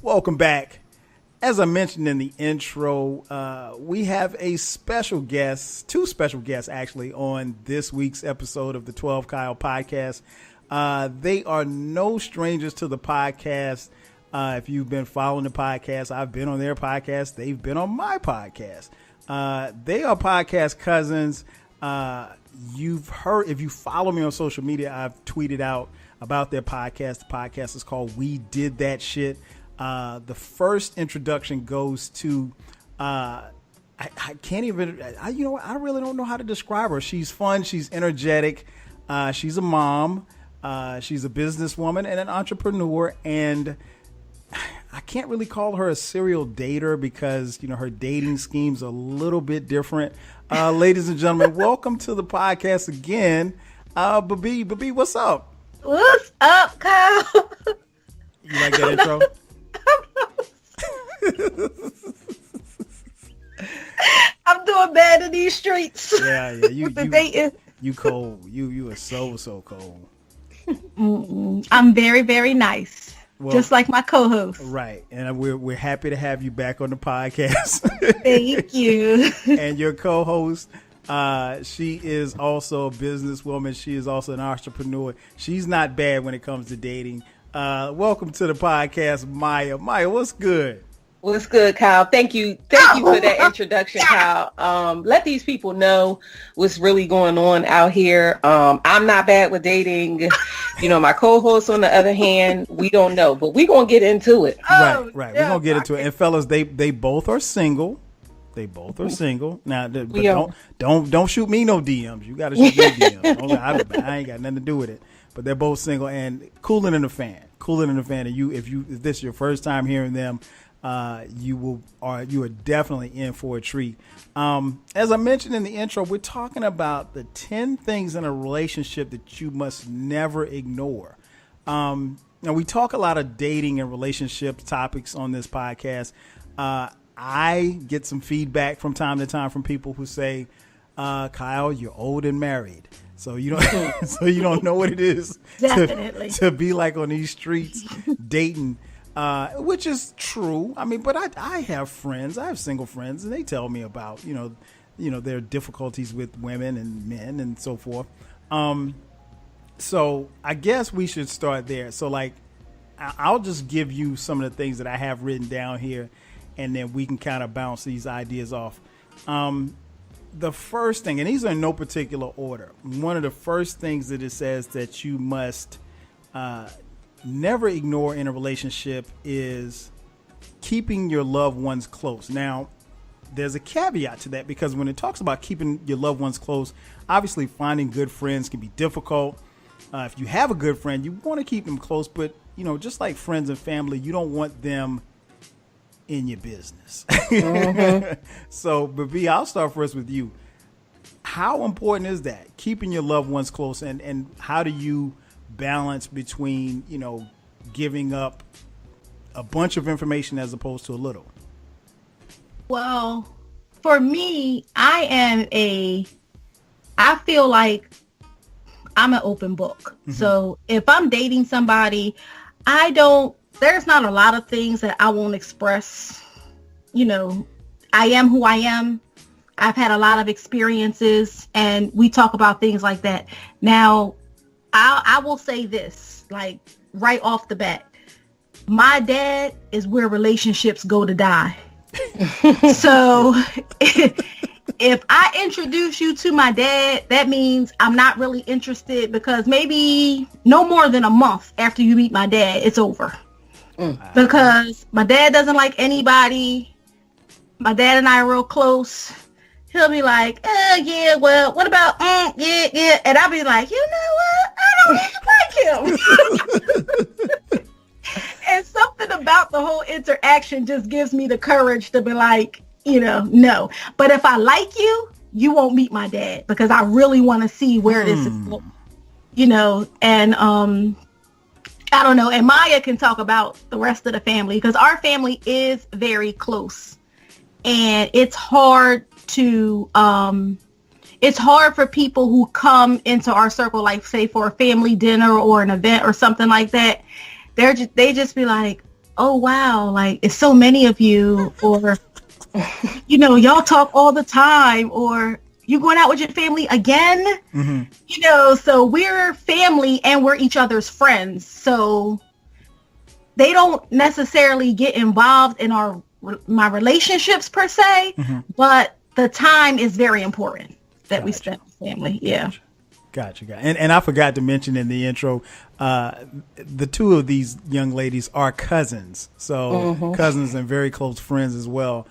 Welcome back. As I mentioned in the intro, we have a special guest, two special guests actually, on this week's episode of the 12 Kyle podcast. They are no strangers to the podcast. If you've been following the podcast, I've been on their podcast. They've been on my podcast. They are podcast cousins. You've heard, if you follow me on social media, I've tweeted out about their podcast. The podcast is called We Did That Shit. The first introduction goes to, I can't even, I really don't know how to describe her. She's fun. She's energetic. She's a mom. She's a businesswoman and an entrepreneur. And I can't really call her a serial dater because, her dating scheme's a little bit different. Ladies and gentlemen, welcome to the podcast again. Bibbi, what's up? What's up, Kyle? You like that intro? I'm doing bad in these streets. Yeah. You cold. You are so cold. I'm very, very nice. Well, just like my co-host. Right. And we're happy to have you back on the podcast. Thank you. And your co-host, she is also a businesswoman. She is also an entrepreneur. She's not bad when it comes to dating. Welcome to the podcast, Mya. Mya, what's good? What's good, Kyle? Thank you for that introduction, Kyle. Let these people know what's really going on out here. I'm not bad with dating. My co-host, on the other hand, we don't know, but we're going to get into it. Right. We're going to get into it. And fellas, they both are single. They both are single. Now, but don't shoot me no DMs. You got to shoot me DMs. I ain't got nothing to do with it. But they're both single and cooling in the fan. And if this is your first time hearing them, you are definitely in for a treat. As I mentioned in the intro, we're talking about the 10 things in a relationship that you must never ignore. Now we talk a lot of dating and relationship topics on this podcast. I get some feedback from time to time from people who say, Kyle, you're old and married. So you don't know what it is to be like on these streets dating. Which is true. I mean, but I have friends. I have single friends, and they tell me about their difficulties with women and men and so forth. So I guess we should start there. So I'll just give you some of the things that I have written down here, and then we can kind of bounce these ideas off. The first thing, and these are in no particular order. One of the first things that it says that you must never ignore in a relationship is keeping your loved ones close. Now, there's a caveat to that because when it talks about keeping your loved ones close, obviously finding good friends can be difficult. If you have a good friend, you want to keep them close, but just like friends and family, you don't want them in your business. Mm-hmm. So, Bibbi, I'll start first with you. How important is that, keeping your loved ones close, and how do you balance between giving up a bunch of information as opposed to a little? Well, for me, I feel like I'm an open book. Mm-hmm. So if I'm dating somebody, there's not a lot of things that I won't express. I am who I am. I've had a lot of experiences, and we talk about things like that. Now, I will say this, right off the bat. My dad is where relationships go to die. So if I introduce you to my dad, that means I'm not really interested, because maybe no more than a month after you meet my dad, it's over. Because my dad doesn't like anybody. My dad and I are real close. He'll be like, yeah, well, what about, yeah. And I'll be like, you know what? I don't even like him. And something about the whole interaction just gives me the courage to be like, no. But if I like you, you won't meet my dad, because I really want to see where this is going. And I don't know. And Mya can talk about the rest of the family, because our family is very close. And it's hard for people who come into our circle, like say for a family dinner or an event or something like that. They just be like, oh wow, like it's so many of you, or you know, y'all talk all the time, or you going out with your family again? Mm-hmm. You know, so we're family and we're each other's friends. So they don't necessarily get involved in my relationships per se, mm-hmm. but the time is very important that we spend with family. Yeah. Gotcha. And I forgot to mention in the intro, the two of these young ladies are cousins. So mm-hmm. cousins and very close friends as well.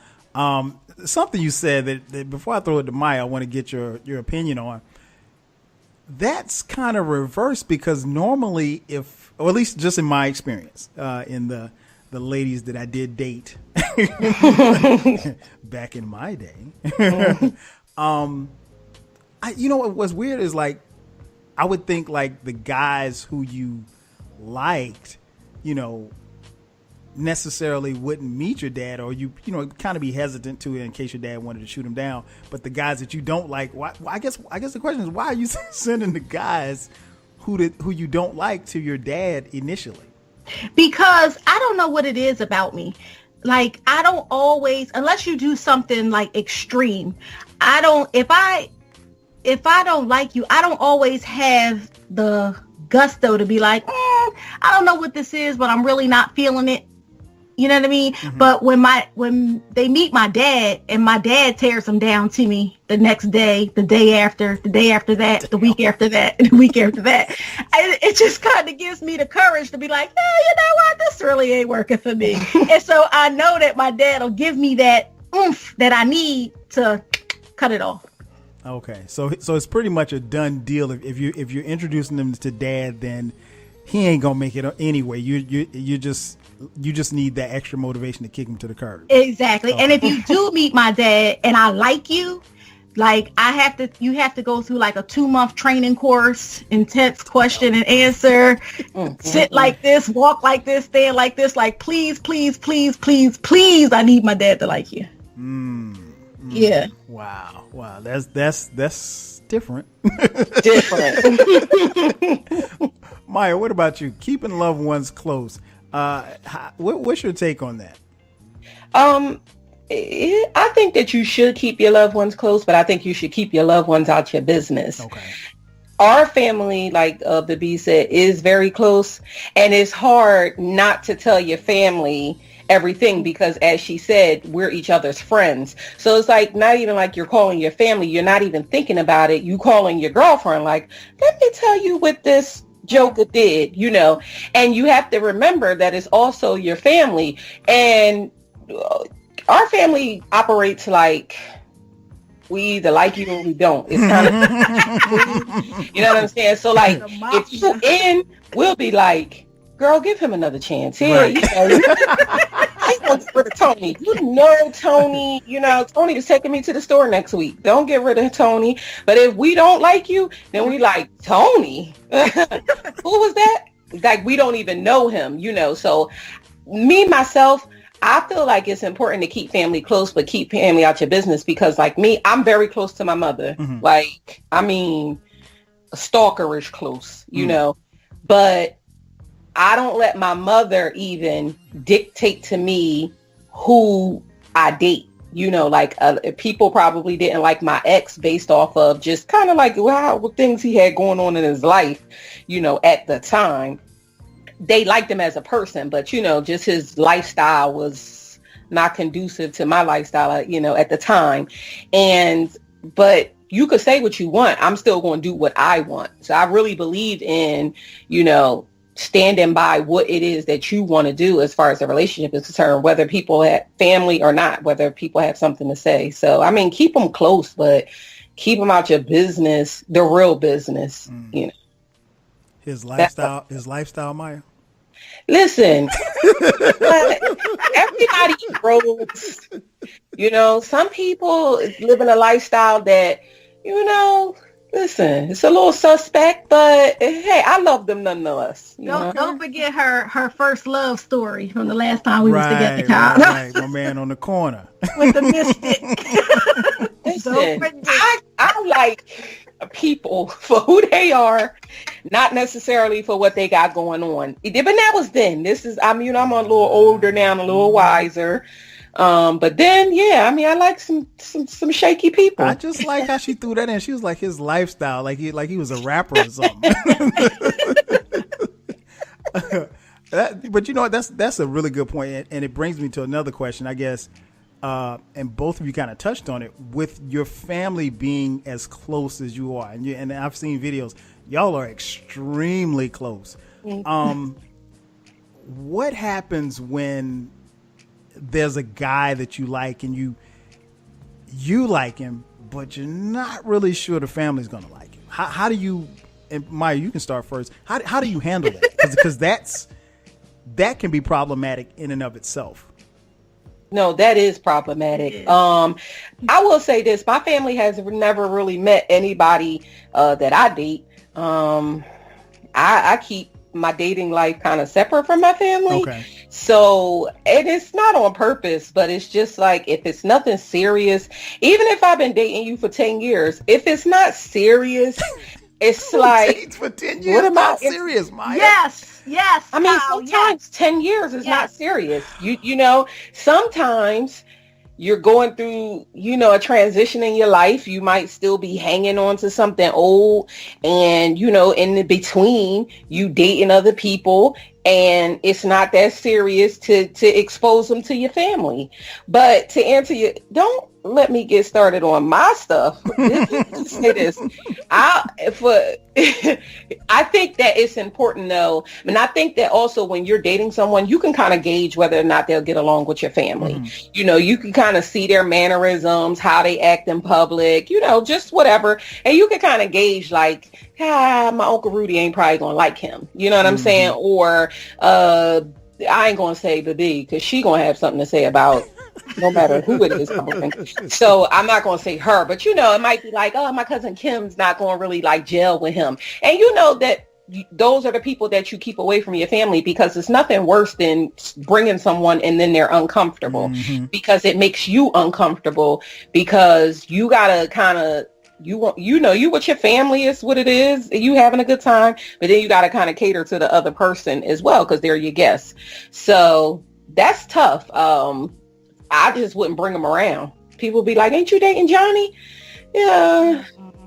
Something you said that before I throw it to Mya, I want to get your opinion on. That's kind of reversed, because normally or at least just in my experience, in the ladies that I did date back in my day, you know what's weird is, like, I would think like the guys who you liked, you know, necessarily wouldn't meet your dad, or you know, kind of be hesitant to it in case your dad wanted to shoot him down. But the guys that you don't like, why? I guess the question is, why are you sending the guys who you don't like to your dad initially? Because I don't know what it is about me. Like, I don't always, unless you do something like extreme, if I don't like you, I don't always have the gusto to be like, I don't know what this is, but I'm really not feeling it. You know what I mean? Mm-hmm. But when they meet my dad, and my dad tears them down to me the next day, the day after that, the week after that, the week after that, it just kind of gives me the courage to be like, hey, you know what? This really ain't working for me. And so I know that my dad will give me that oomph that I need to cut it off. Okay, so it's pretty much a done deal. If you're introducing them to dad, then he ain't gonna make it anyway. You just need that extra motivation to kick him to the curb. Exactly. Okay. And if you do meet my dad and I like you, like you have to go through like a 2-month training course, intense question and answer, sit like this, walk like this, stand like this, like please, please, please, please, please, I need my dad to like you. Yeah. Wow. That's different. Mya, what about you? Keeping loved ones close. What's your take on that? I think that you should keep your loved ones close, but I think you should keep your loved ones out your business. Okay. Our family, like Bibbi said, is very close, and it's hard not to tell your family everything, because as she said, we're each other's friends. So it's like not even like you're calling your family. You're not even thinking about it. You calling your girlfriend like, let me tell you what this Joker did, you know. And you have to remember that it's also your family. And our family operates like we either like you or we don't. It's kind of, you know what I'm saying? So like, if you in, we'll be like, girl, give him another chance. Here, right. You know, I want to get rid of Tony. You know, Tony, you know, Tony is taking me to the store next week. Don't get rid of Tony. But if we don't like you, then we like, Tony? Who was that? Like, we don't even know him, you know. So me, myself, I feel like it's important to keep family close, but keep family out your business, because like me, I'm very close to my mother. Mm-hmm. Like, I mean, stalkerish close, you know, but I don't let my mother even dictate to me who I date. You know, like people probably didn't like my ex based off of just kind of like what things he had going on in his life, you know, at the time. They liked him as a person, but, you know, just his lifestyle was not conducive to my lifestyle, you know, at the time. But you could say what you want. I'm still going to do what I want. So I really believe in, you know, standing by what it is that you want to do as far as the relationship is concerned, whether people have family or not, whether people have something to say. So, I mean, keep them close, but keep them out your business, the real business, you know. His lifestyle, Mya? Listen, everybody grows, you know. Some people live in a lifestyle that, you know, listen, it's a little suspect, but hey, I love them nonetheless. Don't forget her first love story from the last time we was together, Kyle. Right, my man on the corner with the mystic. Listen, I like people for who they are, not necessarily for what they got going on. But that was then. This is, I'm a little older now and a little wiser. But then, yeah, I mean, I like some shaky people. I just like how she threw that in. She was like his lifestyle, like he was a rapper or something. But you know what? That's a really good point, and it brings me to another question, I guess. And both of you kind of touched on it with your family being as close as you are, and I've seen videos. Y'all are extremely close. What happens when there's a guy that you like and you like him, but you're not really sure the family's gonna like him? How do you? And Mya, you can start first. How do you handle that? Because that can be problematic in and of itself. No, that is problematic. I will say this. My family has never really met anybody that I date. I keep my dating life kind of separate from my family. Okay. So, and it's not on purpose, but it's just like, if it's nothing serious, even if I've been dating you for 10 years, if it's not serious, it's like, for 10 years, what am I serious, Mya? Yes. I mean, sometimes 10 years is not serious. You know, sometimes you're going through, a transition in your life. You might still be hanging on to something old, and, in the between, you dating other people, and it's not that serious to expose them to your family. But to answer you, don't let me get started on my stuff. Say this. I think that it's important, though. And I think that also when you're dating someone, you can kind of gauge whether or not they'll get along with your family. Mm-hmm. You can kind of see their mannerisms, how they act in public, just whatever. And you can kind of gauge, like, my Uncle Rudy ain't probably going to like him. You know what I'm saying? Or I ain't going to say Bibbi, because she going to have something to say about no matter who it is. So I'm not going to say her, but it might be like, oh, my cousin Kim's not going to really like gel with him. And that those are the people that you keep away from your family, because it's nothing worse than bringing someone and then they're uncomfortable, because it makes you uncomfortable, because you got to kind of, you with your family is what it is, you having a good time, but then you got to kind of cater to the other person as well, because they're your guests. So that's tough. I just wouldn't bring them around. People be like, ain't you dating Johnny? Yeah,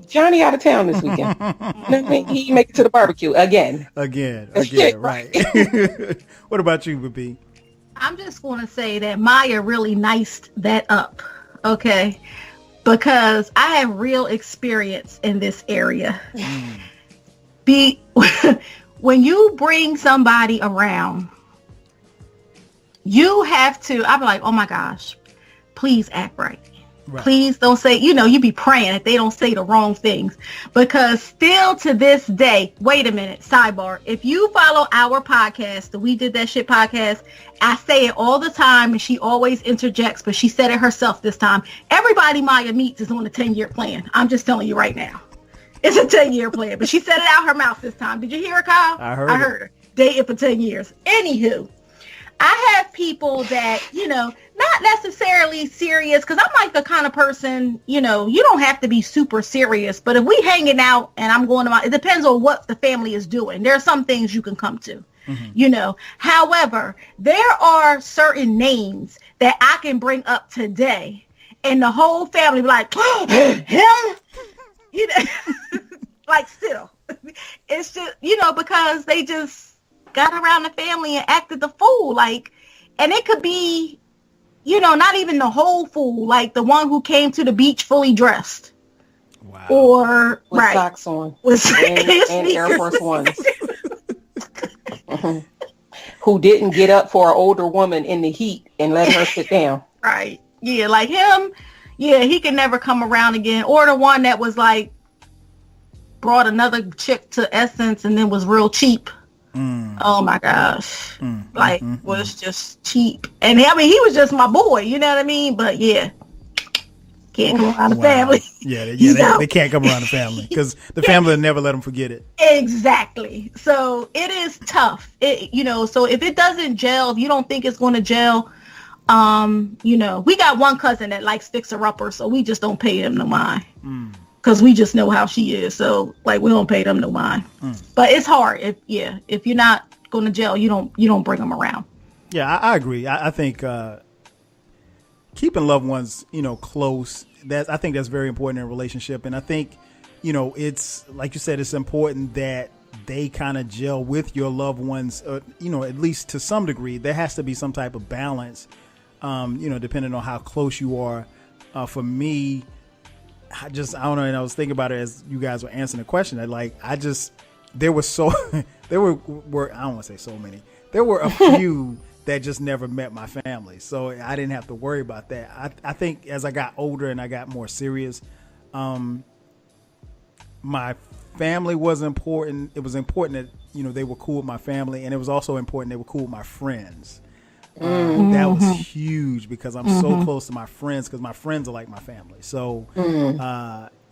Johnny out of town this weekend. He make it to the barbecue again, right. What about you, Bibbi? I'm just going to say that Mya really niced that up, okay? Because I have real experience in this area. When you bring somebody around, you have to, I'll be like, oh my gosh, please act right. Please don't say, you be praying that they don't say the wrong things, because still to this day, wait a minute, sidebar. If you follow our podcast, the We Did That Shit podcast, I say it all the time and she always interjects, but she said it herself this time. Everybody Mya meets is on a 10-year plan. I'm just telling you right now. It's a 10-year plan, but she said it out her mouth this time. Did you hear her, Kyle? I heard her. Dated for 10 years. Anywho, I have people that, not necessarily serious, because I'm like the kind of person, you don't have to be super serious, but if we hanging out and I'm going to it depends on what the family is doing. There are some things you can come to, However, there are certain names that I can bring up today and the whole family be like, him? Like still. It's just, because they just got around the family and acted the fool, and it could be, not even the whole fool, like the one who came to the beach fully dressed. Wow. Or with socks on, and Air Force Ones. Who didn't get up for an older woman in the heat and let her sit down. Right. Yeah, like him. Yeah, he can never come around again. Or the one that was like brought another chick to Essence and then was real cheap. Oh my gosh. Was just cheap. And I mean, he was just my boy, you know what I mean? But yeah, can't come around the family. Yeah, they can't come around the family, because the family will never let them forget it. Exactly. So it is tough. So if it doesn't gel, if you don't think it's going to gel, we got one cousin that likes fixer-upper, so we just don't pay him no mind. because we just know how she is. So like we don't pay them no mind. But it's hard if you're not going to jail, you don't bring them around. Yeah, I agree. I think keeping loved ones, close, I think that's very important in a relationship. And I think, it's like you said, it's important that they kind of gel with your loved ones, at least to some degree. There has to be some type of balance, depending on how close you are. For me, I don't know. And I was thinking about it as you guys were answering the question. There were I don't want to say so many. There were a few that just never met my family. So I didn't have to worry about that. I think as I got older and I got more serious, my family was important. It was important that, they were cool with my family. And it was also important they were cool with my friends. That was huge because I'm so close to my friends because my friends are like my family. So,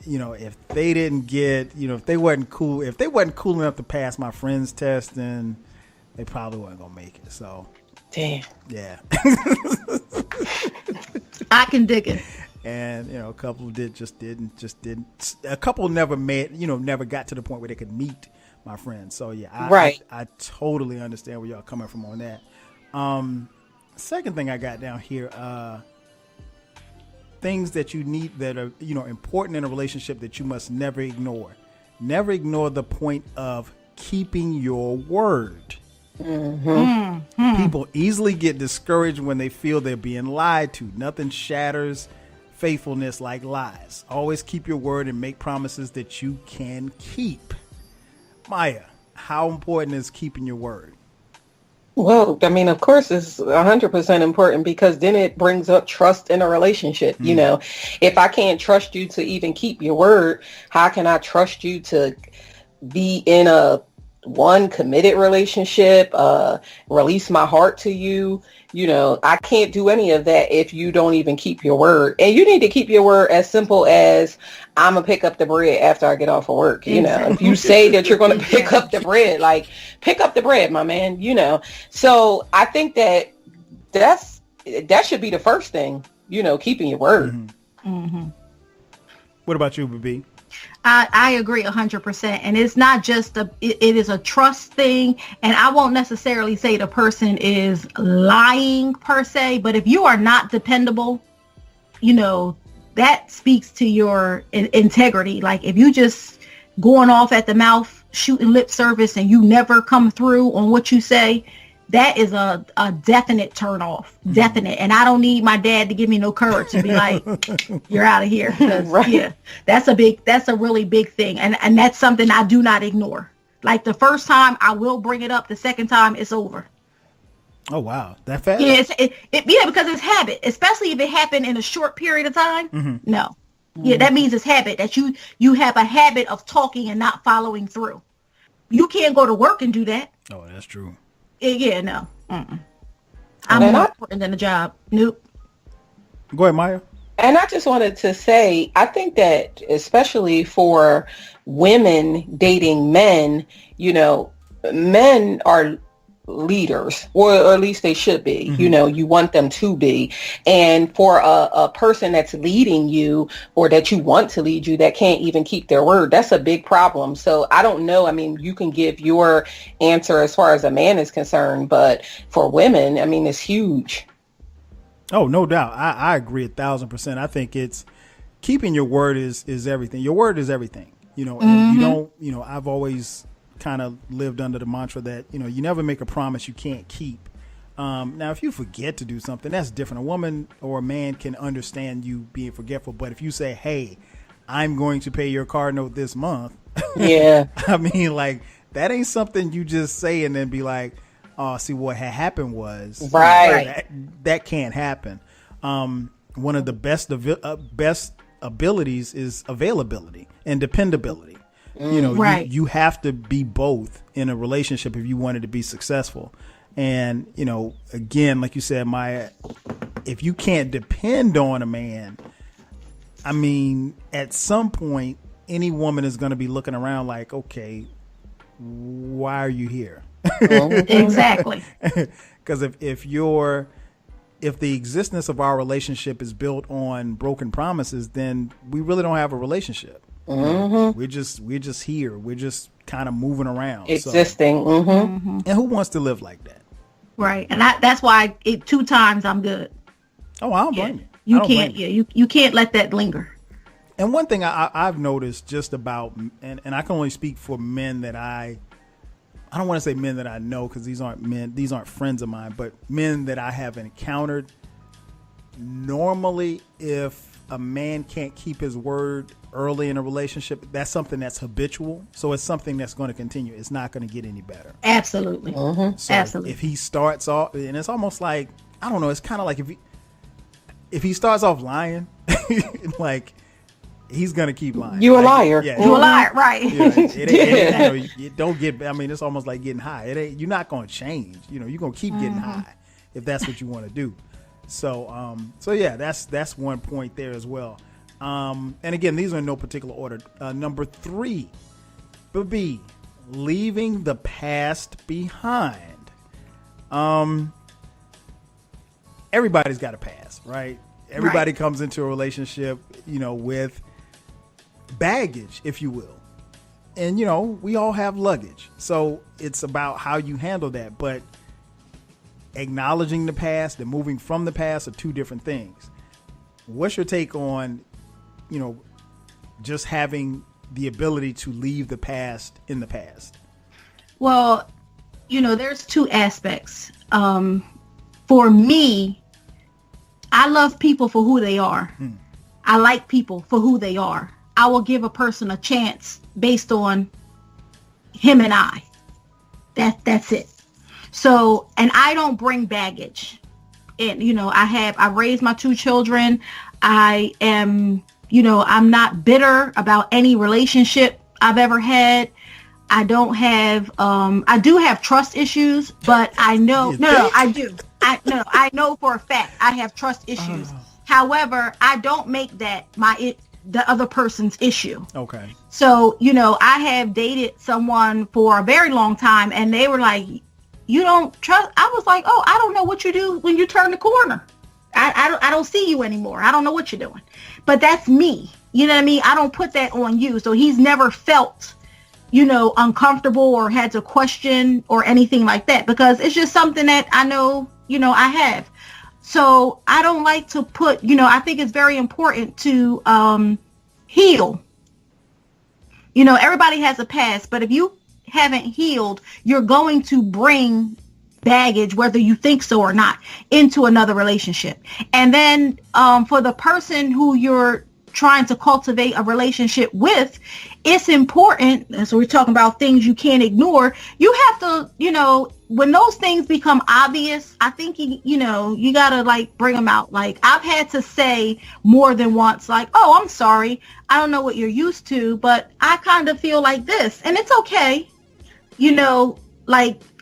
if they didn't get, if they wasn't cool enough to pass my friends test, then they probably weren't going to make it. So, damn. Yeah. I can dig it. And, a couple didn't. A couple never never got to the point where they could meet my friends. So, yeah, I totally understand where y'all coming from on that. Second thing I got down here, things that you need that are, important in a relationship that you must never ignore. Never ignore the point of keeping your word. People easily get discouraged when they feel they're being lied to. Nothing shatters faithfulness like lies. Always keep your word and make promises that you can keep. Mya, how important is keeping your word? Well, I mean, of course, it's 100% important because then it brings up trust in a relationship. If I can't trust you to even keep your word, how can I trust you to be in a committed relationship, release my heart to you? I can't do any of that if you don't even keep your word. And you need to keep your word as simple as I'm going to pick up the bread after I get off of work. If you say that you're going to pick up the bread, like pick up the bread, my man, So I think that should be the first thing, keeping your word. What about you, Bibbi? I agree 100%. And it's not just it is a trust thing. And I won't necessarily say the person is lying per se, but if you are not dependable, that speaks to your integrity. Like if you just going off at the mouth, shooting lip service and you never come through on what you say, that is a definite turn off. Definite. And I don't need my dad to give me no courage to be like, you're out of here. Right. Yeah, that's a really big thing. And that's something I do not ignore. Like the first time I will bring it up. The second time it's over. Oh, wow. That fast? Yeah, because it's habit, especially if it happened in a short period of time. No. Yeah, that means it's habit, that you have a habit of talking and not following through. You can't go to work and do that. Oh, that's true. Yeah, no. I'm more important than the job. Nope. Go ahead, Mya. And I just wanted to say, I think that especially for women dating men, men are leaders, or at least they should be. You want them to be. And for a person that's leading you or that you want to lead you that can't even keep their word, that's a big problem. So I don't know. I mean, you can give your answer as far as a man is concerned, but for women, I mean, it's huge. Oh, no doubt. I agree 1,000%. I think it's keeping your word is everything. Your word is everything, and you don't, I've always kind of lived under the mantra that, you never make a promise you can't keep. Now, if you forget to do something, that's different. A woman or a man can understand you being forgetful. But if you say, hey, I'm going to pay your car note this month. Yeah. I mean, like, that ain't something you just say and then be like, oh, see, what had happened was. Right. That can't happen. One of the best abilities is availability and dependability. Right. You have to be both in a relationship if you want it to be successful. And, again, like you said, Mya, if you can't depend on a man, I mean, at some point, any woman is going to be looking around like, okay, why are you here? Exactly. Because if the existence of our relationship is built on broken promises, then we really don't have a relationship. Mm-hmm. We're just here. We're just kind of moving around, existing. So. And who wants to live like that? Right, and that's why 2 times I'm good. Oh, I don't blame you. You can't. You can't let that linger. And one thing I've noticed just about, and I can only speak for men that I don't want to say men that I know, because these aren't friends of mine, but men that I have encountered. Normally, if a man can't keep his word early in a relationship, that's something that's habitual. So it's something that's going to continue. It's not going to get any better. Absolutely. So Absolutely. if he starts off, and it's almost like, I don't know, it's kind of like if he starts off lying, like, he's gonna keep lying. You a liar. Yeah, you a liar, right? Yeah, you don't get. I mean, it's almost like getting high. You're not gonna change. You're gonna keep getting high if that's what you want to do. So, yeah, that's one point there as well. And again, these are in no particular order. Number 3, Bibbi, leaving the past behind. Everybody's got a past, right? Everybody comes into a relationship, with baggage, if you will. And, we all have luggage. So it's about how you handle that. But acknowledging the past and moving from the past are 2 different things. What's your take on, just having the ability to leave the past in the past? Well, there's 2 aspects. For me, I love people for who they are. I like people for who they are. I will give a person a chance based on him and I. That's it. So, and I don't bring baggage. And, I raised my 2 children. I am, I'm not bitter about any relationship I've ever had. I don't have, I do have trust issues, but I know, I do. I know for a fact I have trust issues. However, I don't make that the other person's issue. Okay. So, I have dated someone for a very long time, and they were like, you don't trust. I was like, oh, I don't know what you do when you turn the corner. I don't see you anymore. I don't know what you're doing. But that's me. You know what I mean? I don't put that on you. So he's never felt, uncomfortable or had to question or anything like that, because it's just something that I know, I have. So I don't like to put, I think it's very important to heal. Everybody has a past, but if you haven't healed, you're going to bring baggage, whether you think so or not, into another relationship. And then for the person who you're trying to cultivate a relationship with, it's important. So we're talking about things you can't ignore. You have to, when those things become obvious, I think, you gotta bring them out. Like, I've had to say more than once, like, oh, I'm sorry. I don't know what you're used to, but I kind of feel like this, and it's okay.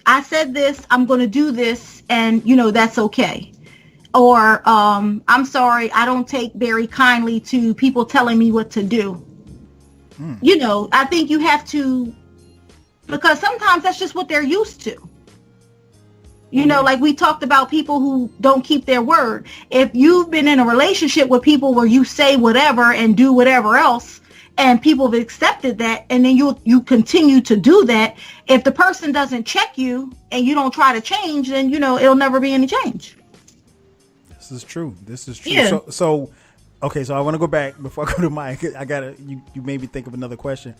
I said this, I'm going to do this, and, that's okay. Or, I'm sorry, I don't take very kindly to people telling me what to do. I think you have to, because sometimes that's just what they're used to. Like we talked about people who don't keep their word. If you've been in a relationship with people where you say whatever and do whatever else, and people have accepted that, and then you continue to do that, if the person doesn't check you and you don't try to change, then, it'll never be any change. This is true. Yeah. So okay, so I want to go back before I go to Mike. You made me think of another question.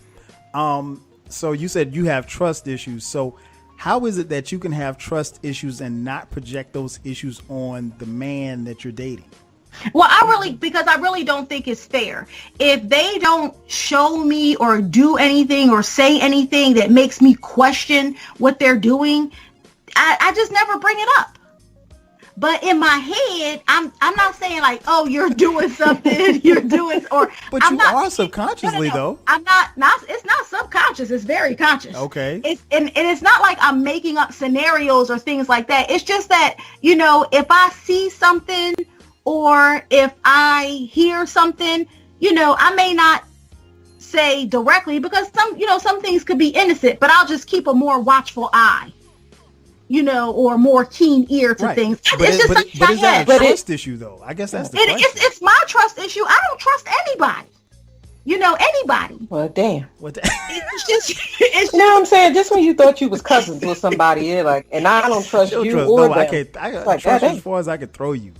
So you said you have trust issues. So how is it that you can have trust issues and not project those issues on the man that you're dating? Well, because I really don't think it's fair. If they don't show me or do anything or say anything that makes me question what they're doing, I just never bring it up. But in my head, I'm not saying like, oh, you're doing something, you're doing, or but I'm you not, are subconsciously though. I'm not. It's not subconscious. It's very conscious. Okay. And it's not like I'm making up scenarios or things like that. It's just that, if I see something or if I hear something, I may not say directly, because some things could be innocent, but I'll just keep a more watchful eye. Or more keen ear to things. But is that a trust issue, though? I guess that's the question. It's my trust issue. I don't trust anybody. Anybody. Well, damn. What? You know what I'm saying? Just when you thought you was cousins with somebody, and I don't trust you or them. I trust you as far as I could throw you.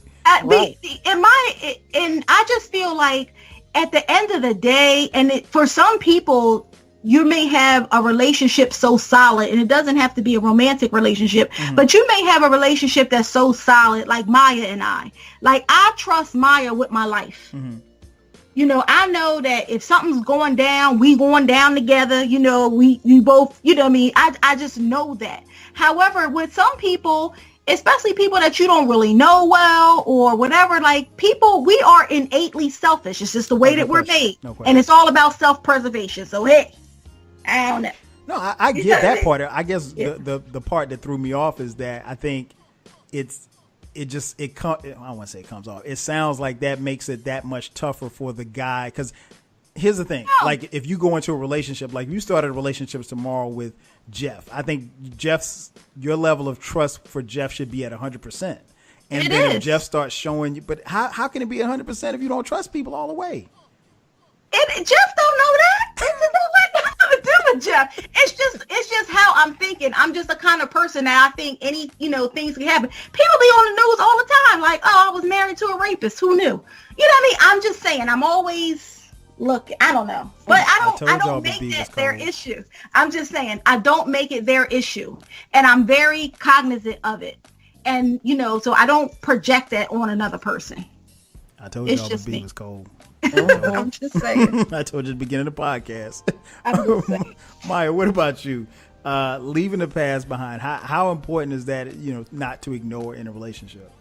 Right. And I just feel like at the end of the day, and for some people, you may have a relationship so solid, and it doesn't have to be a romantic relationship, but you may have a relationship that's so solid, like Mya and I. Like, I trust Mya with my life. I know that if something's going down, we going down together. We both, I just know that. However, with some people, especially people that you don't really know well or whatever, like, people, we are innately selfish. It's just the way that we're made. And it's all about self-preservation. So, hey, I don't know. No, I get that part. I guess the part that threw me off is that I think I don't want to say it comes off. It sounds like that makes it that much tougher for the guy. Because here's the thing. Like, if you go into a relationship, like you started a relationship tomorrow with Jeff, I think your level of trust for Jeff should be at 100%. And then if Jeff starts showing you, but how can it be 100% if you don't trust people all the way? Jeff don't know that. Jeff. It's just how I'm thinking. I'm just the kind of person that I think things can happen. People be on the news all the time, like, oh, I was married to a rapist. Who knew? You know what I mean? I'm just saying, I'm always looking. I don't know, but I don't make that their issue. I'm just saying, I don't make it their issue, and I'm very cognizant of it, and so I don't project that on another person. I told y'all Bibbi was cold. I'm just saying. I told you at the beginning of the podcast. I'm just saying. Mya, what about you? Leaving the past behind. How important is that, not to ignore in a relationship?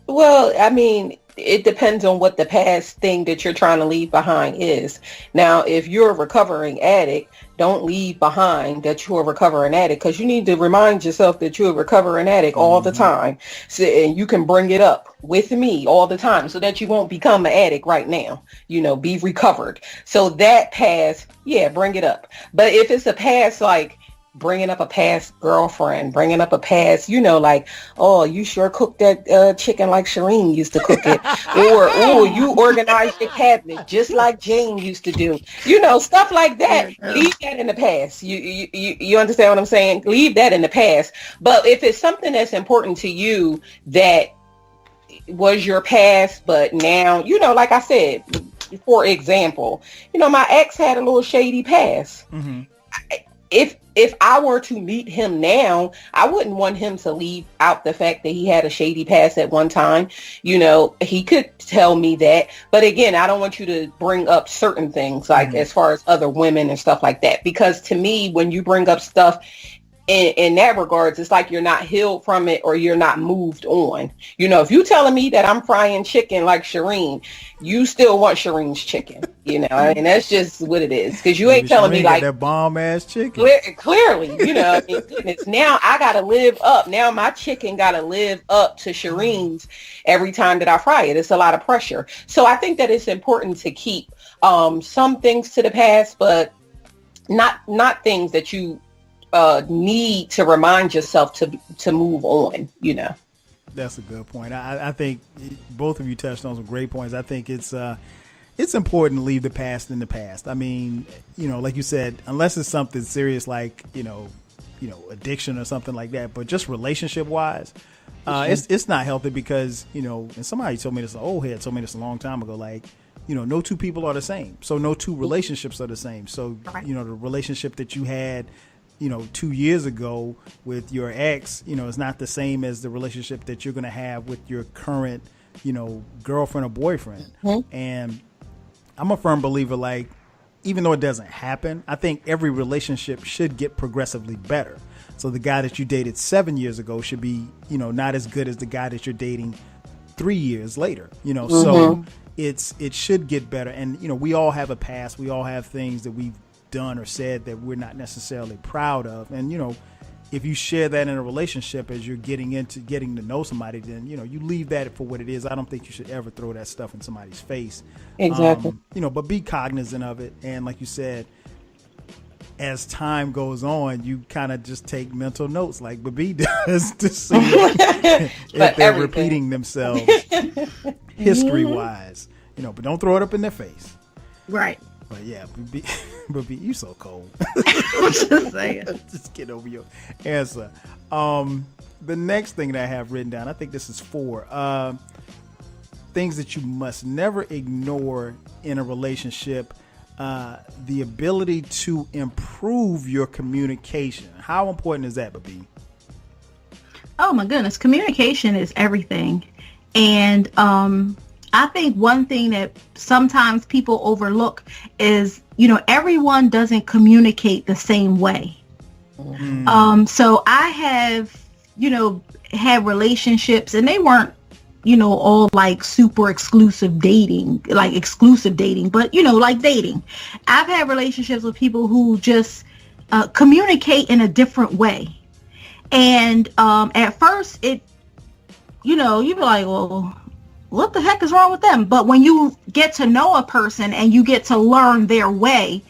Well, I mean, it depends on what the past thing that you're trying to leave behind is. Now, if you're a recovering addict, don't leave behind that you're a recovering addict, because you need to remind yourself that you're a recovering addict all the time. So, and you can bring it up with me all the time so that you won't become an addict right now. Be recovered. So that past, bring it up. But if it's a past, like bringing up a past girlfriend, bringing up a past, like, oh, you sure cooked that chicken like Shireen used to cook it. Or, oh, you organized your cabinet just like Jane used to do. Stuff like that. Leave that in the past. You understand what I'm saying? Leave that in the past. But if it's something that's important to you that was your past, but now, like I said, for example, my ex had a little shady past. If I were to meet him now, I wouldn't want him to leave out the fact that he had a shady past at one time. He could tell me that. But again, I don't want you to bring up certain things, like as far as other women and stuff like that. Because to me, when you bring up stuff in that regards, it's like you're not healed from it or you're not moved on. If you telling me that I'm frying chicken like Shireen, you still want Shireen's chicken, and that's just what it is. Because you ain't telling me like that bomb ass chicken. Clearly, goodness, now I got to live up. Now my chicken got to live up to Shireen's every time that I fry it. It's a lot of pressure. So I think that it's important to keep some things to the past, but not things that you need to remind yourself to move on. That's a good point. I think both of you touched on some great points. I think it's important to leave the past in the past. I mean, like you said, unless it's something serious like addiction or something like that, but just relationship wise, it's not healthy because and somebody told me this, an old head told me this a long time ago, like, no two people are the same, so no two relationships are the same. So the relationship that you had 2 years ago with your ex, is not the same as the relationship that you're going to have with your current, girlfriend or boyfriend. And I'm a firm believer, like, even though it doesn't happen, I think every relationship should get progressively better. So the guy that you dated 7 years ago should be, not as good as the guy that you're dating 3 years later, so it should get better. And, we all have a past. We all have things that we've done or said that we're not necessarily proud of, and if you share that in a relationship as you're getting to know somebody, then you leave that for what it is. I don't think you should ever throw that stuff in somebody's face. Exactly. But be cognizant of it, and like you said, as time goes on, you kind of just take mental notes like Bibbi does to see if they're repeating themselves history wise, but don't throw it up in their face. Right. But yeah, but you so cold. I'm just saying. Just get over your answer. The next thing that I have written down, I think this is 4. Things that you must never ignore in a relationship. The ability to improve your communication. How important is that, Bibbi? Oh my goodness, communication is everything. And I think one thing that sometimes people overlook is, everyone doesn't communicate the same way. So I have, had relationships, and they weren't, all like super exclusive dating, but, like dating. I've had relationships with people who just communicate in a different way. And at first you'd be like, well, what the heck is wrong with them? But when you get to know a person and you get to learn their way,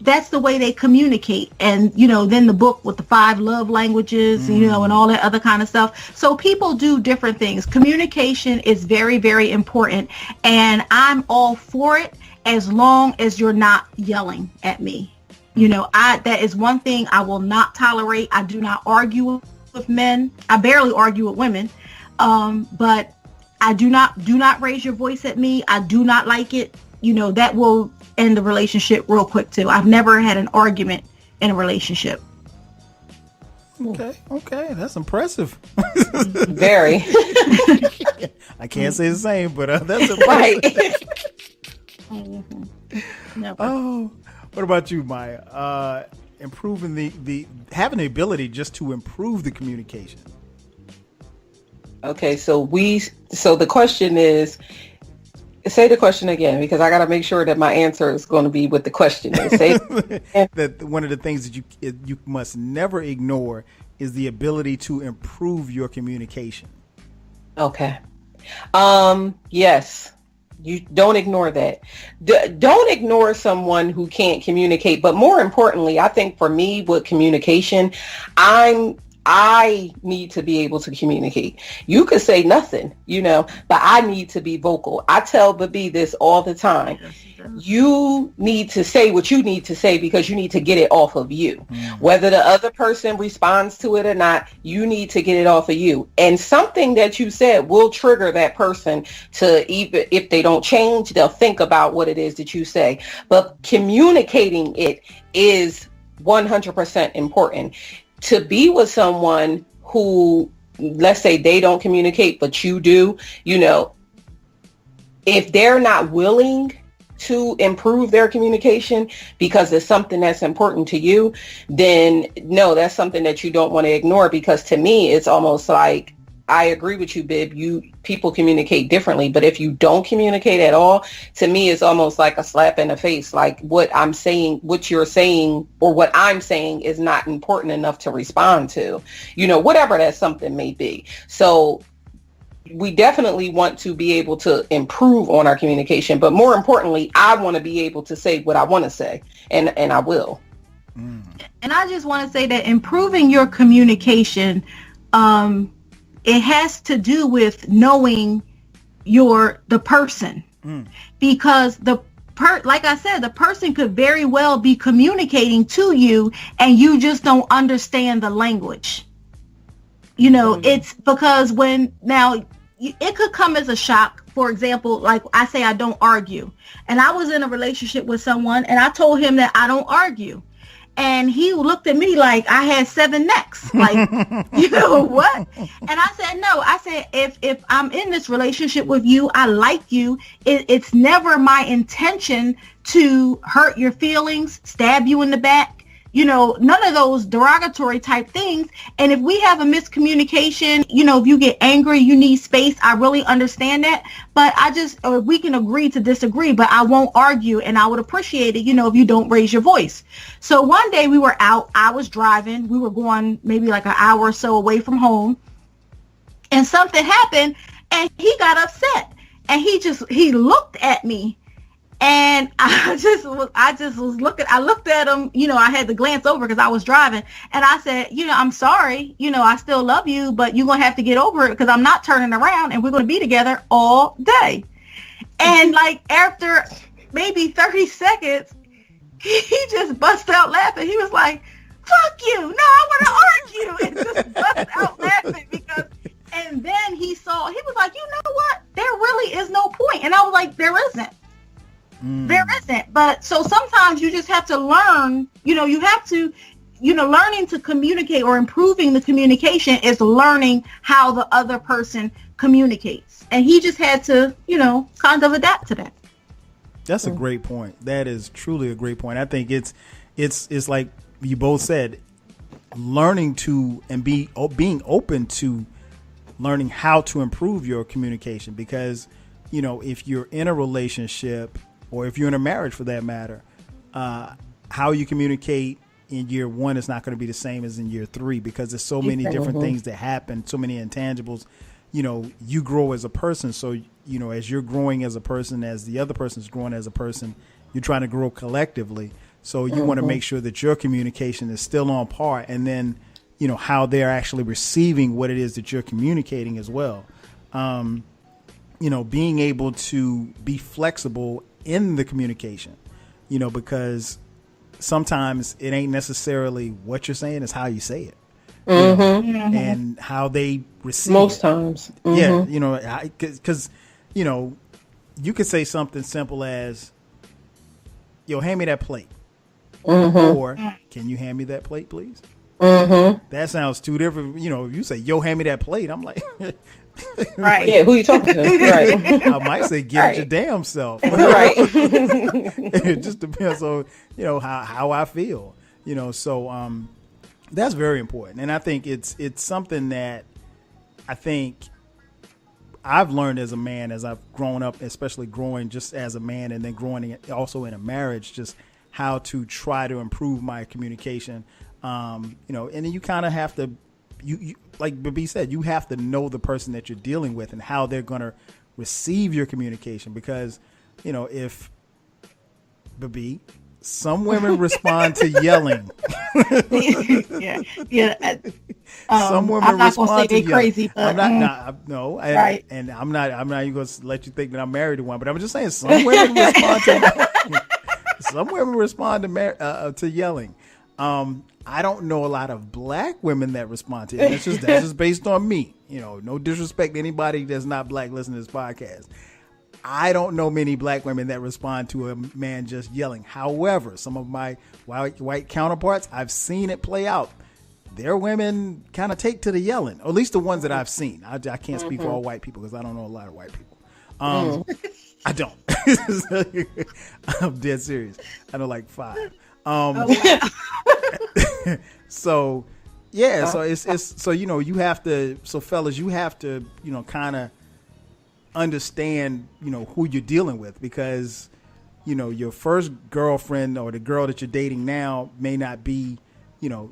that's the way they communicate. And, then the book with the 5 love languages, and all that other kind of stuff. So people do different things. Communication is very, very important. And I'm all for it as long as you're not yelling at me. That is one thing I will not tolerate. I do not argue with men. I barely argue with women. But I do not raise your voice at me. I do not like it. That will end the relationship real quick too. I've never had an argument in a relationship. Okay, that's impressive. Very. I can't say the same, but that's impressive. Never. Oh, what about you, Mya? Improving having the ability just to improve the communication. Okay, so the question is, say the question again, because I got to make sure that my answer is going to be what the question is. That one of the things that you must never ignore is the ability to improve your communication. Okay. Yes. You don't ignore that. Don't ignore someone who can't communicate. But more importantly, I think for me with communication, I need to be able to communicate. You could say nothing, but I need to be vocal. I tell Bibbi this all the time. You need to say what you need to say because you need to get it off of you. Whether the other person responds to it or not, you need to get it off of you. And something that you said will trigger that person to, even if they don't change, they'll think about what it is that you say. But communicating it is 100% important. To be with someone who, let's say they don't communicate, but you do, if they're not willing to improve their communication because it's something that's important to you, then no, that's something that you don't want to ignore. Because to me, it's almost like, I agree with you, Bib. People communicate differently, but if you don't communicate at all, to me, it's almost like a slap in the face. Like what I'm saying, what you're saying, or what I'm saying is not important enough to respond to, whatever that something may be. So we definitely want to be able to improve on our communication, but more importantly, I want to be able to say what I want to say, and I will. And I just want to say that improving your communication, it has to do with knowing the person, because like I said, the person could very well be communicating to you and you just don't understand the language. It's because it could come as a shock. For example, like I say, I don't argue, and I was in a relationship with someone and I told him that I don't argue. And he looked at me like I had 7 necks. Like, what? And I said, no. I said, if I'm in this relationship with you, I like you. It's never my intention to hurt your feelings, stab you in the back. None of those derogatory type things. And if we have a miscommunication, if you get angry, you need space. I really understand that. But we can agree to disagree, but I won't argue. And I would appreciate it, if you don't raise your voice. So one day we were out, I was driving. We were going maybe like an hour or so away from home. And something happened and he got upset. And he looked at me. And I just was looking, I looked at him, I had to glance over because I was driving, and I said, I'm sorry, I still love you, but you're going to have to get over it because I'm not turning around and we're going to be together all day. And like after maybe 30 seconds, he just bust out laughing. He was like, fuck you. No, I want to argue. And just bust out laughing and then he was like, you know what? There really is no point. And I was like, there isn't. There isn't. But so sometimes you just have to learn, you have to, learning to communicate or improving the communication is learning how the other person communicates. And he just had to, kind of adapt to that. That's a great point. That is truly a great point. I think it's like you both said, learning to and being open to learning how to improve your communication, because, if you're in a relationship or if you're in a marriage for that matter, how you communicate in year one is not going to be the same as in year three, because there's so many different things that happen, so many intangibles. You grow as a person. So, as you're growing as a person, as the other person's growing as a person, you're trying to grow collectively. So you want to make sure that your communication is still on par, and then, how they're actually receiving what it is that you're communicating as well. Being able to be flexible in the communication, because sometimes it ain't necessarily what you're saying, it's how you say it. And how they receive most it. Times. Yeah, because you could say something simple as, yo, hand me that plate. Or, can you hand me that plate, please? That sounds too different. You say, yo, hand me that plate. I'm like, right. Yeah, who you talking to? Right. I might say, get your damn self. Right. It just depends on, how I feel. So that's very important. And I think it's something that I think I've learned as a man, as I've grown up, especially growing just as a man and then growing also in a marriage, just how to try to improve my communication. And then you kind of have to, you like Bibbi said, you have to know the person that you're dealing with and how they're going to receive your communication. Because, if Bibbi, some women respond to yelling. Yeah. Some women I'm not respond gonna say to they yelling. crazy, but I'm not. No, right. And I'm not even going to let you think that I'm married to one. But I'm just saying, some women respond to some women respond to yelling. I don't know a lot of black women that respond to it. That's just based on me. No disrespect to anybody that's not black listening to this podcast. I don't know many black women that respond to a man just yelling. However, some of my white counterparts, I've seen it play out. Their women kind of take to the yelling, or at least the ones that I've seen. I can't speak for all white people because I don't know a lot of white people. I don't. I'm dead serious. I know like 5. So yeah, so it's so you have to, so fellas, you have to kind of understand who you're dealing with, because your first girlfriend or the girl that you're dating now may not be,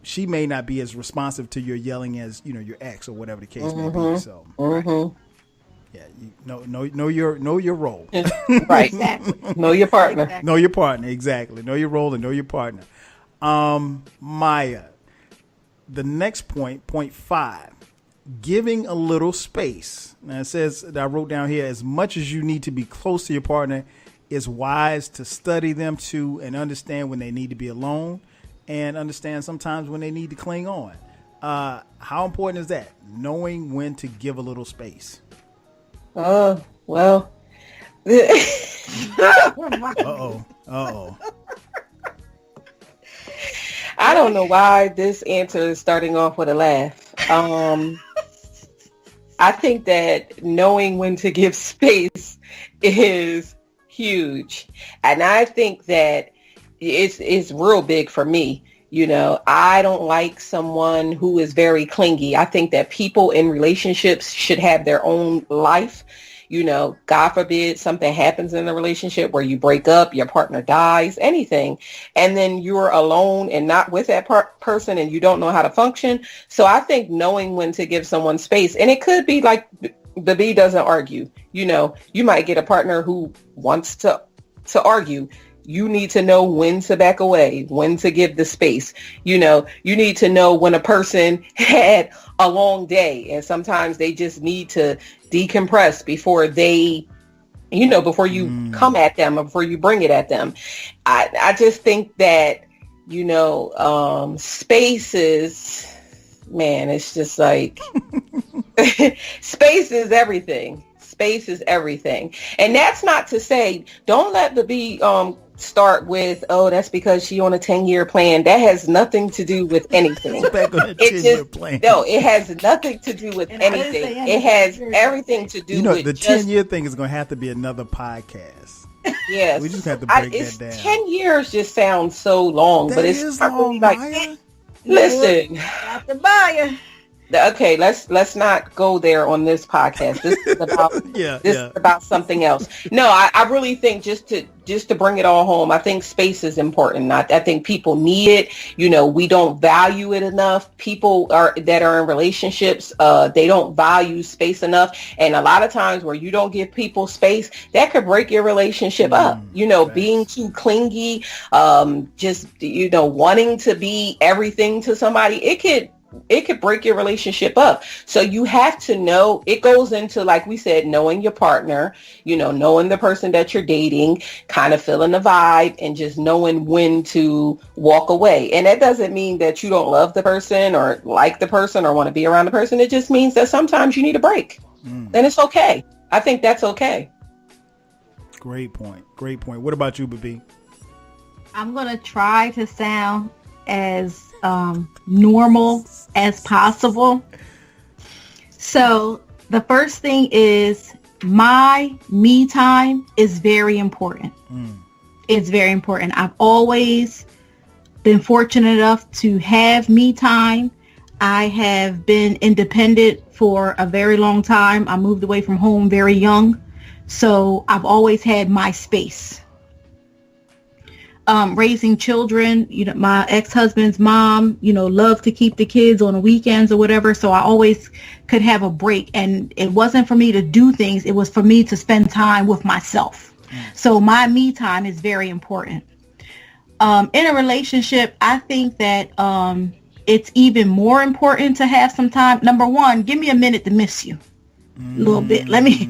she may not be as responsive to your yelling as your ex or whatever the case may be. So yeah, know your role. Right. Exactly. Know your partner. Exactly. Know your partner. Exactly. Know your role and know your partner. Mya, the next point 5, giving a little space. Now it says that I wrote down here, as much as you need to be close to your partner, it's wise to study them too and understand when they need to be alone and understand sometimes when they need to cling on. How important is that? Knowing when to give a little space. Well. Uh-oh. I don't know why this answer is starting off with a laugh. I think that knowing when to give space is huge. And I think that it's real big for me. I don't like someone who is very clingy. I think that people in relationships should have their own life. God forbid something happens in a relationship where you break up, your partner dies, anything, and then you're alone and not with that person and you don't know how to function. So I think knowing when to give someone space, and it could be like Bibbi doesn't argue. You might get a partner who wants to argue. You need to know when to back away, when to give the space. You need to know when a person had a long day and sometimes they just need to decompress before they before you come at them or before you bring it at them. I just think that, spaces, man, it's just like space is everything. Space is everything. And that's not to say, don't let the start with, oh, that's because she on a 10-year plan. That has nothing to do with anything. Back on a 10-year plan. No, it has nothing to do with anything. It has everything to do with the 10-year thing is going to have to be another podcast. Yes. We just have to break that down. 10 years just sounds so long, but it's not really like, listen. Dr. Mya. Okay, let's not go there on this podcast. This is about is about something else. No, I really think just to bring it all home, I think space is important. I think people need it. We don't value it enough. People that are in relationships, they don't value space enough. And a lot of times where you don't give people space, that could break your relationship up. Being too clingy, just wanting to be everything to somebody, it could break your relationship up. So you have to know, it goes into, like we said, knowing your partner, knowing the person that you're dating, kind of feeling the vibe, and just knowing when to walk away. And that doesn't mean that you don't love the person or like the person or want to be around the person. It just means that sometimes you need a break. And it's okay. I think that's okay. Great point. What about you, Bibbi? I'm going to try to sound as normal as possible. So the first thing is, my me time is very important. It's very important. I've always been fortunate enough to have me time. I have been independent for a very long time. I moved away from home very young. So I've always had my space. Raising children, my ex-husband's mom, loved to keep the kids on the weekends or whatever. So I always could have a break, and it wasn't for me to do things. It was for me to spend time with myself. So my me time is very important. In a relationship, I think that it's even more important to have some time. Number one, give me a minute to miss you. A little bit. Let me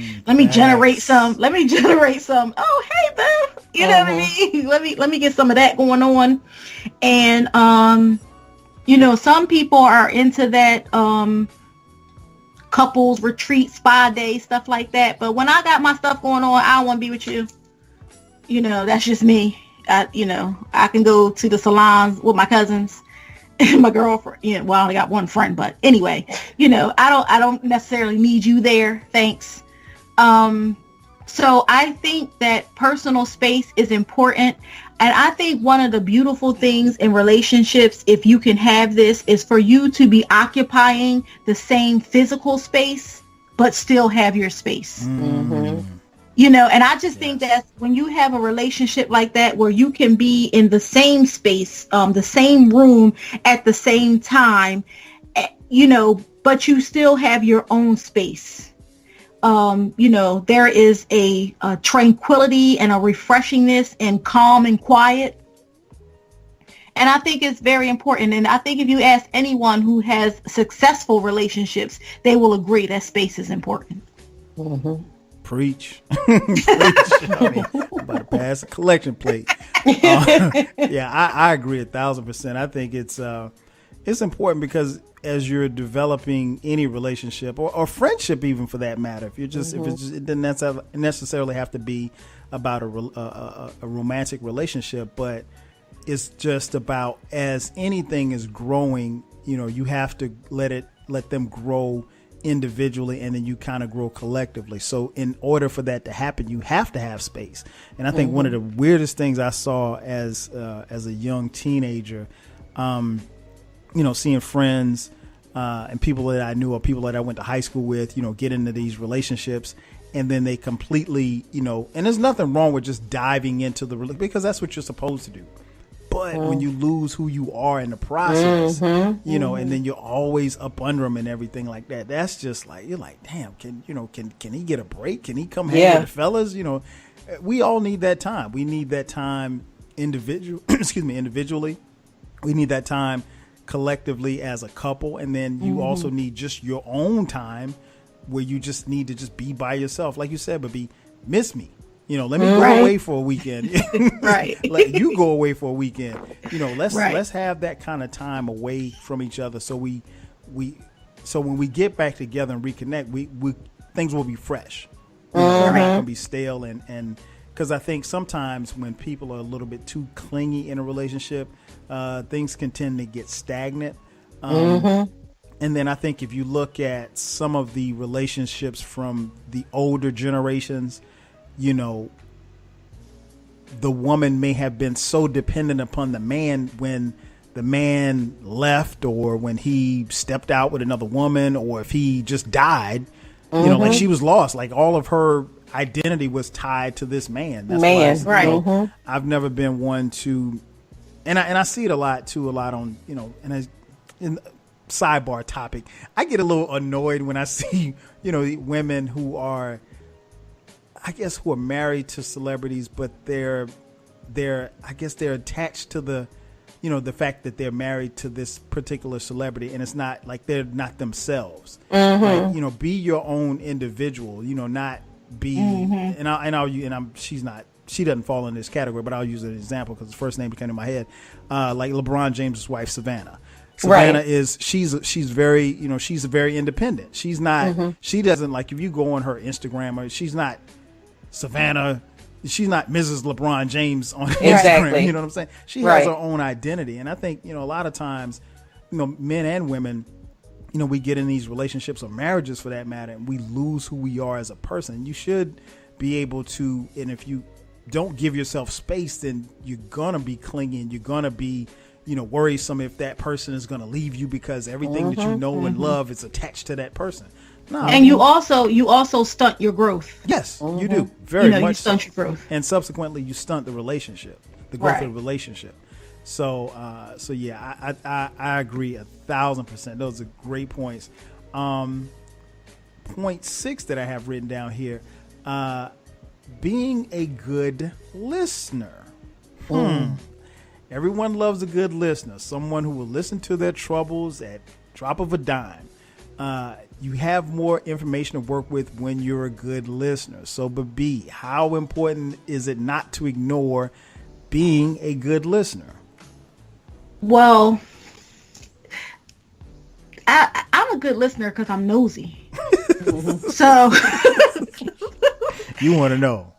generate some. Oh, hey, boo. You know what I mean? Let me get some of that going on. And some people are into that couples retreat, spa day, stuff like that. But when I got my stuff going on, I don't want to be with you. That's just me. I can go to the salons with my cousins. My girlfriend, well, I only got one friend, but anyway, I don't necessarily need you there. Thanks. So I think that personal space is important. And I think one of the beautiful things in relationships, if you can have this, is for you to be occupying the same physical space, but still have your space. And I just think that when you have a relationship like that, where you can be in the same space, the same room at the same time, but you still have your own space. There is a tranquility and a refreshingness and calm and quiet. And I think it's very important. And I think if you ask anyone who has successful relationships, they will agree that space is important. Preach. I'm about to pass a collection plate. I agree 1,000%. I think it's important because as you're developing any relationship or friendship, even for that matter, if it doesn't necessarily have to be about a romantic relationship, but it's just about, as anything is growing, you have to let them grow individually, and then you kind of grow collectively. So in order for that to happen, you have to have space. And I think one of the weirdest things I saw as a young teenager, seeing friends and people that I knew or people that I went to high school with, get into these relationships, and then they completely, and there's nothing wrong with just diving into because that's what you're supposed to do. But when you lose who you are in the process, and then you're always up under them and everything like that, that's just like, you're like, damn, can he get a break? Can he come hang with the fellas? We all need that time. We need that time individually. We need that time collectively as a couple. And then you also need just your own time where you just need to just be by yourself. Like you said, but miss me. Let me go away for a weekend. Right. Let you go away for a weekend. Let's have that kind of time away from each other. So so when we get back together and reconnect, we things will be fresh. They're not gonna be stale and because I think sometimes when people are a little bit too clingy in a relationship, things can tend to get stagnant. And then I think if you look at some of the relationships from the older generations, the woman may have been so dependent upon the man when the man left or when he stepped out with another woman or if he just died, like she was lost. Like all of her identity was tied to this man. That's why right. I've never been one to, and I see it a lot on, in sidebar topic, I get a little annoyed when I see, women who are, I guess, who are married to celebrities, but they're attached to the, the fact that they're married to this particular celebrity, and it's not like they're not themselves. Like, be your own individual, not be, she doesn't fall in this category, but I'll use an example because the first name came to my head, like LeBron James' wife, Savannah. Savannah is she's very she's very independent. She's not she doesn't, like, if you go on her Instagram, or she's not Savannah, she's not Mrs. LeBron James on Instagram. You know what I'm saying? She has her own identity, and I think a lot of times men and women, we get in these relationships or marriages for that matter, and we lose who we are as a person. You should be able to, and if you don't give yourself space, then you're gonna be clinging. You're gonna be worrisome if that person is going to leave you because everything that you know and love is attached to that person. No, and you also stunt your growth. Yes, you do. Very much. You stunt your growth, and subsequently you stunt the relationship, the growth of the relationship. So, yeah, I agree 1,000%. Those are great points. Point 6 that I have written down here: being a good listener. Everyone loves a good listener, someone who will listen to their troubles at drop of a dime. You have more information to work with when you're a good listener. So, Bibbi, how important is it not to ignore being a good listener? Well, I'm a good listener because I'm nosy. So you want to know.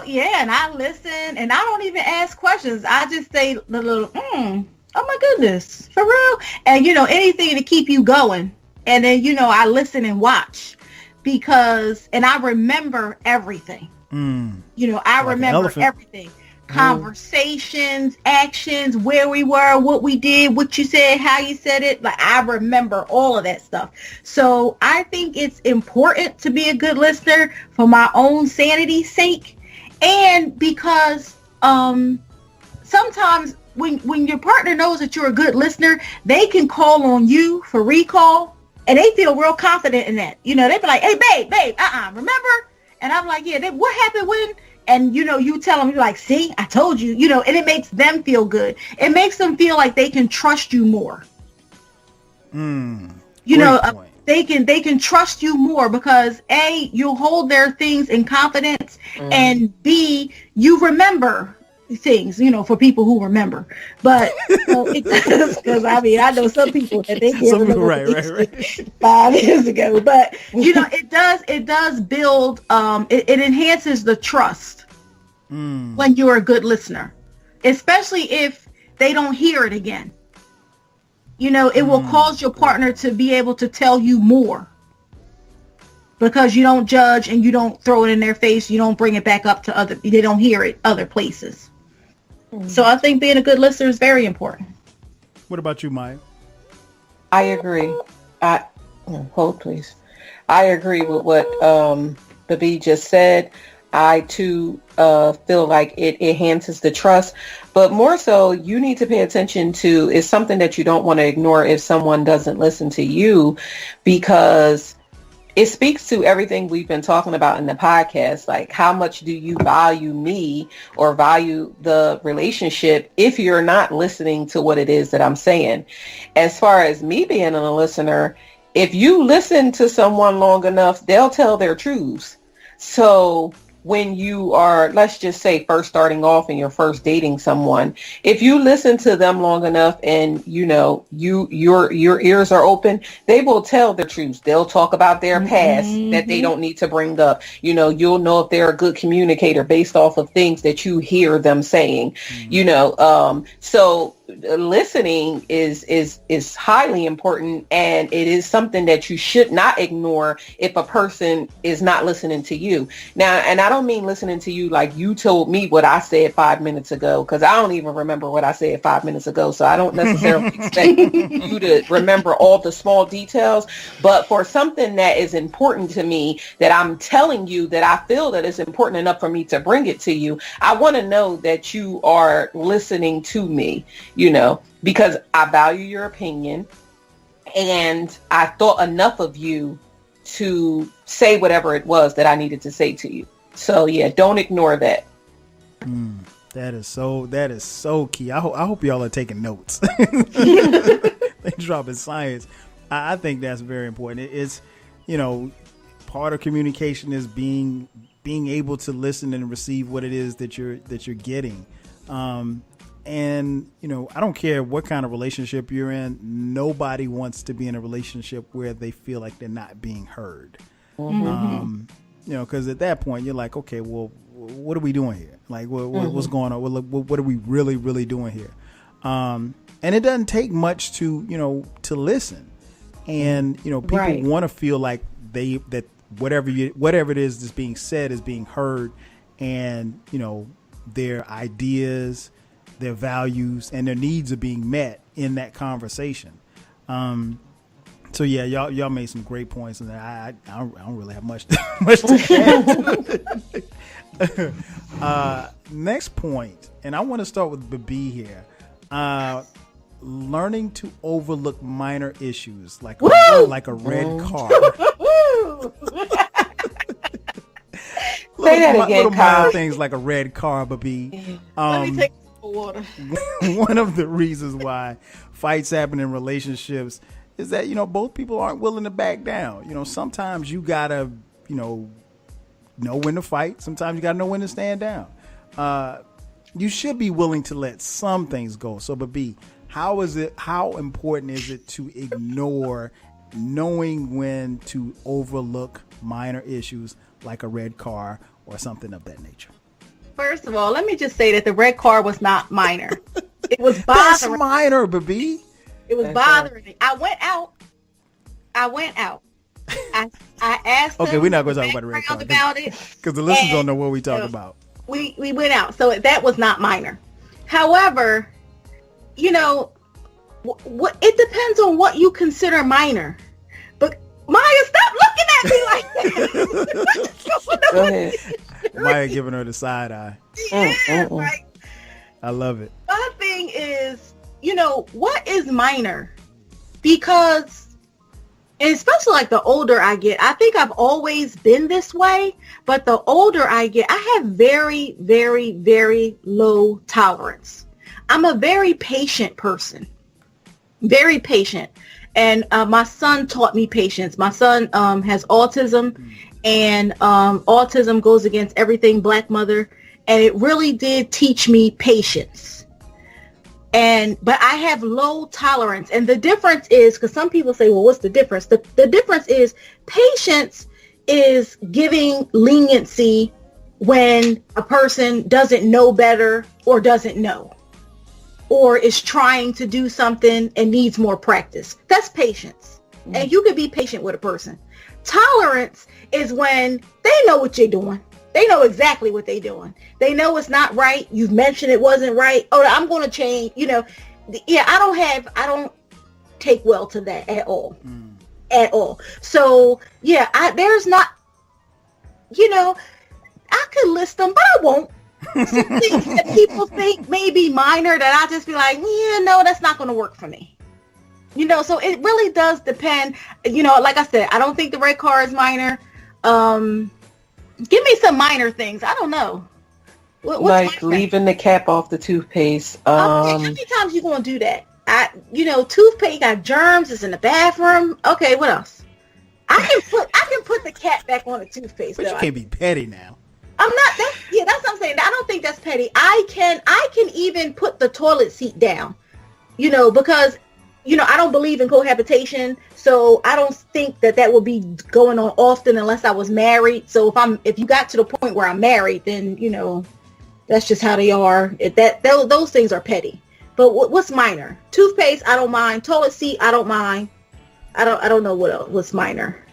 And I listen, and I don't even ask questions. I just say the little, oh my goodness, for real, and anything to keep you going. And then I listen and watch and I remember everything. I remember everything. Conversations, actions, where we were, what we did, what you said, how you said it. Like, I remember all of that stuff. So I think it's important to be a good listener for my own sanity's sake. And because sometimes when your partner knows that you're a good listener, they can call on you for recall, and they feel real confident in that. They be like, hey, babe, remember? And I'm like, yeah, what happened when? And, you tell them, you're like, see, I told you, and it makes them feel good. It makes them feel like they can trust you more. They can trust you more because A, you'll hold their things in confidence, and B, you remember things, for people who remember. But because I know some people that they can't remember right. 5 years ago. But it does build. It enhances the trust when you're a good listener, especially if they don't hear it again. It will cause your partner to be able to tell you more because you don't judge and you don't throw it in their face. You don't bring it back up to they don't hear it other places. So I think being a good listener is very important. What about you, Mya? I agree. Hold, please. I agree with what Bibbi just said. I too feel like it enhances the trust, but more so you need to pay attention to is something that you don't want to ignore if someone doesn't listen to you, because it speaks to everything we've been talking about in the podcast. Like, how much do you value me or value the relationship if you're not listening to what it is that I'm saying? As far as me being a listener, if you listen to someone long enough, they'll tell their truths. So when you are, let's just say, first starting off and you're first dating someone, if you listen to them long enough and your ears are open, they will tell the truth. They'll talk about their past that they don't need to bring up. You'll know if they're a good communicator based off of things that you hear them saying. So listening is highly important, and it is something that you should not ignore if a person is not listening to you. Now, and I don't mean listening to you like you told me what I said 5 minutes ago, because I don't even remember what I said 5 minutes ago, so I don't necessarily expect you to remember all the small details. But for something that is important to me, that I'm telling you that I feel that it's important enough for me to bring it to you, I want to know that you are listening to me, because I value your opinion, and I thought enough of you to say whatever it was that I needed to say to you. So yeah, don't ignore that. That is so key. I hope y'all are taking notes. They dropping science. I think that's very important. It's part of communication is being able to listen and receive what it is that you're getting. And I don't care what kind of relationship you're in. Nobody wants to be in a relationship where they feel like they're not being heard. Because at that point you're like, okay, well, what are we doing here? Like, what's going on? What are we really doing here? And it doesn't take much to listen. And people want to feel like that whatever it is that's being said is being heard, and their ideas, their values, and their needs are being met in that conversation. So yeah, y'all made some great points, and I don't really have much to add. Next point, and I want to start with Bibbi here. Learning to overlook minor issues like a red car. Say that again, little Kyle. minor things like a red car, Bibbi. Let me take some water. One of the reasons why fights happen in relationships is that both people aren't willing to back down. Sometimes you gotta know when to fight. Sometimes you gotta know when to stand down. You should be willing to let some things go. So, Bibbi, how important is it to ignore knowing when to overlook minor issues like a red car or something of that nature? First of all, let me just say that the red car was not minor. It was bothering. That's minor, Bibbi. It was bothering me. I went out. I asked them. Okay, we're not going to talk about the red car about it because the listeners don't know what we talk about. We went out, so that was not minor. However, what it depends on what you consider minor. But Mya, stop looking at me like that. Go ahead. Mya giving her the side eye. Right. I love it. My thing is, what is minor? Because, and especially like the older I get, I think I've always been this way, but the older I get, I have very, very, very low tolerance. I'm a very patient person. Very patient. And my son taught me patience. My son has autism, and autism goes against everything Black mother. And it really did teach me patience. But I have low tolerance. And the difference is, because some people say, well, what's the difference? The difference is patience is giving leniency when a person doesn't know better or doesn't know, or is trying to do something and needs more practice. That's patience. And you can be patient with a person. Tolerance is when they know what you're doing. They know exactly what they're doing. They know it's not right. You've mentioned it wasn't right. Oh, I'm going to change. Yeah, I don't take well to that at all. At all. So yeah, there's not, I could list them, but I won't. Some things that people think may be minor that I just be like, yeah, no, that's not going to work for me. So it really does depend. Like I said, I don't think the red car is minor. Give me some minor things. I don't know. What's like minor? Leaving the cap off the toothpaste. Okay, how many times you gonna do that? Toothpaste got germs. It's in the bathroom. Okay, what else? I can put the cap back on the toothpaste. But you can't be petty now. I'm not. That's what I'm saying. I don't think that's petty. I can even put the toilet seat down, because, I don't believe in cohabitation, so I don't think that would be going on often unless I was married. So if you got to the point where I'm married, then that's just how they are. Those things are petty. But what's minor? Toothpaste, I don't mind. Toilet seat, I don't mind. I don't know what's minor.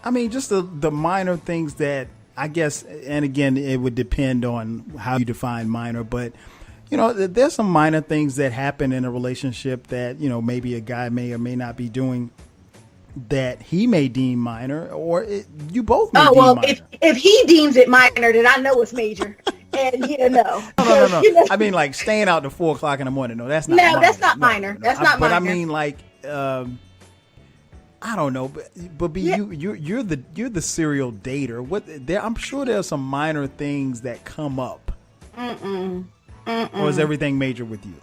I mean, just the minor things that I guess, and again, it would depend on how you define minor, but there's some minor things that happen in a relationship that, maybe a guy may or may not be doing that he may deem minor, or you both may deem minor. If he deems it minor, then I know it's major. And no. No. I mean, like staying out to 4:00 in the morning. No, that's not. No, that's not minor. That's not minor. But I mean, like, I don't know, but you're the serial dater. I'm sure there's some minor things that come up. Or is everything major with you?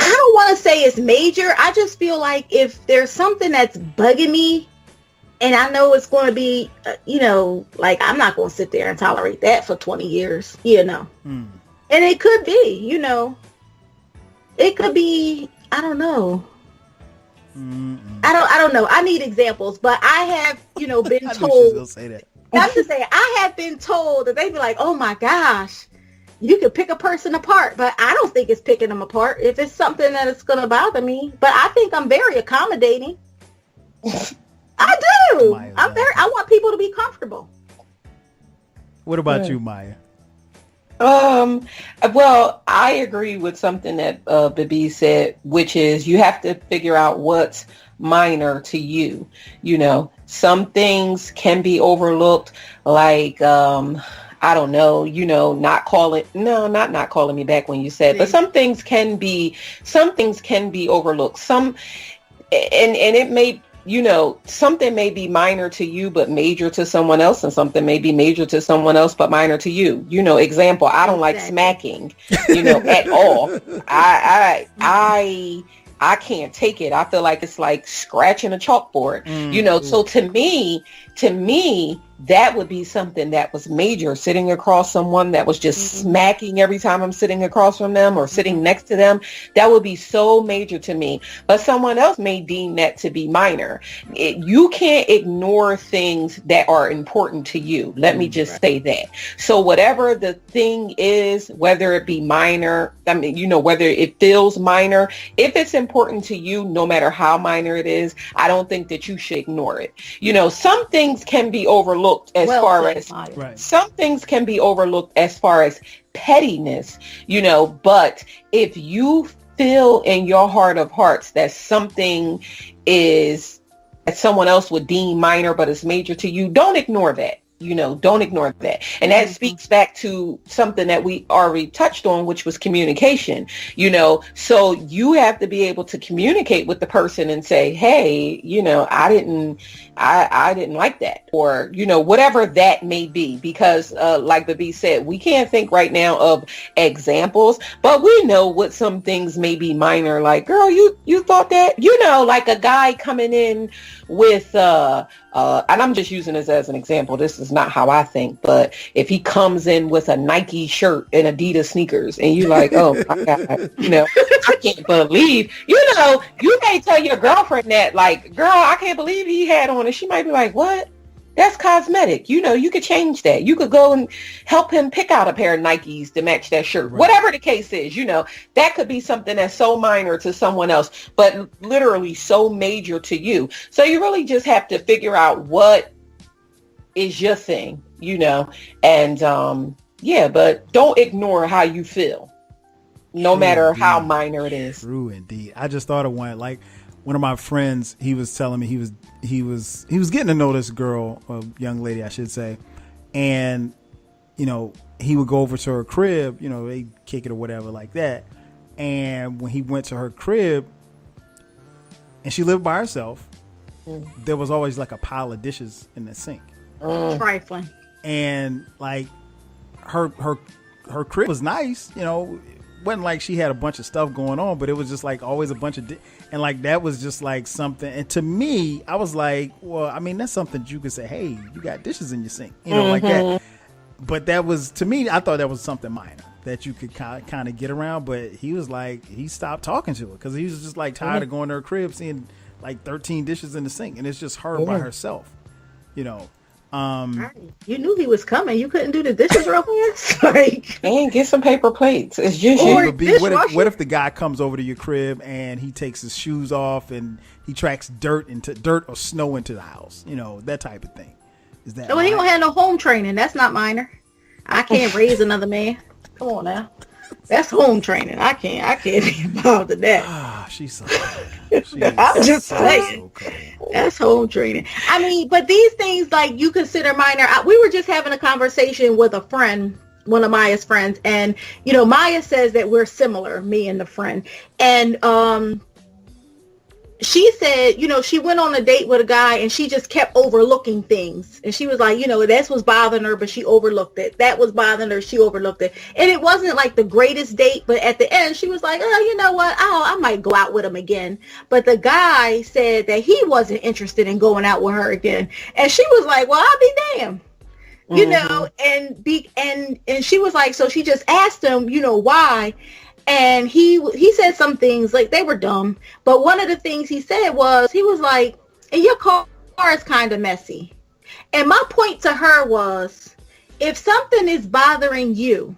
I don't want to say it's major. I just feel like if there's something that's bugging me, and I know it's going to be, like I'm not going to sit there and tolerate that for 20 years, And it could be, it could be, I don't know. I don't know. I need examples, but I have, been I told. knew she was gonna say that. I'm just saying, I have been told that they be like, oh my gosh, you could pick a person apart, but I don't think it's picking them apart if it's something that is going to bother me. But I think I'm very accommodating. I do. I want people to be comfortable. What about you, Maya? Well, I agree with something that Bibbi said, which is you have to figure out what's minor to you. Some things can be overlooked, like I don't know, not calling me back when you said, but some things can be overlooked. And it may, something may be minor to you, but major to someone else, and something may be major to someone else, but minor to you. Example, I don't like smacking, at all. I can't take it. I feel like it's like scratching a chalkboard, so to me, that would be something that was major. Sitting across someone that was just smacking every time I'm sitting across from them or sitting next to them, that would be so major to me. But someone else may deem that to be minor. You can't ignore things that are important to you. Let me just say that. So whatever the thing is, whether it be minor, whether it feels minor, if it's important to you, no matter how minor it is, I don't think that you should ignore it. Some things can be overlooked some things can be overlooked as far as pettiness, but if you feel in your heart of hearts that something is that someone else would deem minor, but it's major to you, don't ignore that. Don't ignore that. And that speaks back to something that we already touched on, which was communication, so you have to be able to communicate with the person and say, hey, I didn't like that, or, whatever that may be, because like Bibbi said, we can't think right now of examples, but we know what some things may be minor, like, girl, you thought that, like a guy coming in with, and I'm just using this as an example. This is not how I think, but if he comes in with a Nike shirt and Adidas sneakers and you like, oh my God, I can't believe, you may tell your girlfriend that, like, girl, I can't believe he had on it. She might be like, what? That's cosmetic. You could change that. You could go and help him pick out a pair of Nikes to match that shirt. Right. Whatever the case is, that could be something that's so minor to someone else, but literally so major to you. So you really just have to figure out what is your thing, and but don't ignore how you feel, no matter indeed. How minor it is. True indeed. I just thought of one of my friends, he was telling me he was getting to know this girl, a young lady, I should say. And, he would go over to her crib, they kick it or whatever like that. And when he went to her crib and she lived by herself, there was always like a pile of dishes in the sink. Trifling. And like her crib was nice, wasn't like she had a bunch of stuff going on, but it was just like always a bunch of and like that was just like something. And to me, I was like, well, I mean, that's something you could say, hey, you got dishes in your sink, like that. But that was, to me, I thought that was something minor that you could kind of get around. But he was like, he stopped talking to her because he was just like tired of going to her crib, seeing like 13 dishes in the sink, and it's just her by herself, you know. You knew he was coming. You couldn't do the dishes real fast. Like, and get some paper plates. It's just what if the guy comes over to your crib and he takes his shoes off and he tracks dirt or snow into the house? You know, that type of thing. Is that? Well, he don't have no home training. That's not minor. I can't raise another man. Come on now. That's home training. I can't be involved in that. Ah, she's so cool. I'm just saying. So cool. That's home training. I mean, but these things like you consider minor. We were just having a conversation with a friend, one of Maya's friends, and you know, Maya says that we're similar, me and the friend, and she said, you know, she went on a date with a guy and she just kept overlooking things. And she was like, you know, this was bothering her, but she overlooked it. That was bothering her. She overlooked it. And it wasn't like the greatest date, but at the end, she was like, oh, you know what? I might go out with him again. But the guy said that he wasn't interested in going out with her again. And she was like, well, I'll be damned. You know, and she was like, so she just asked him, you know, why? And he said some things like they were dumb, but one of the things he said was, he was like, and your car is kind of messy. And my point to her was, if something is bothering you,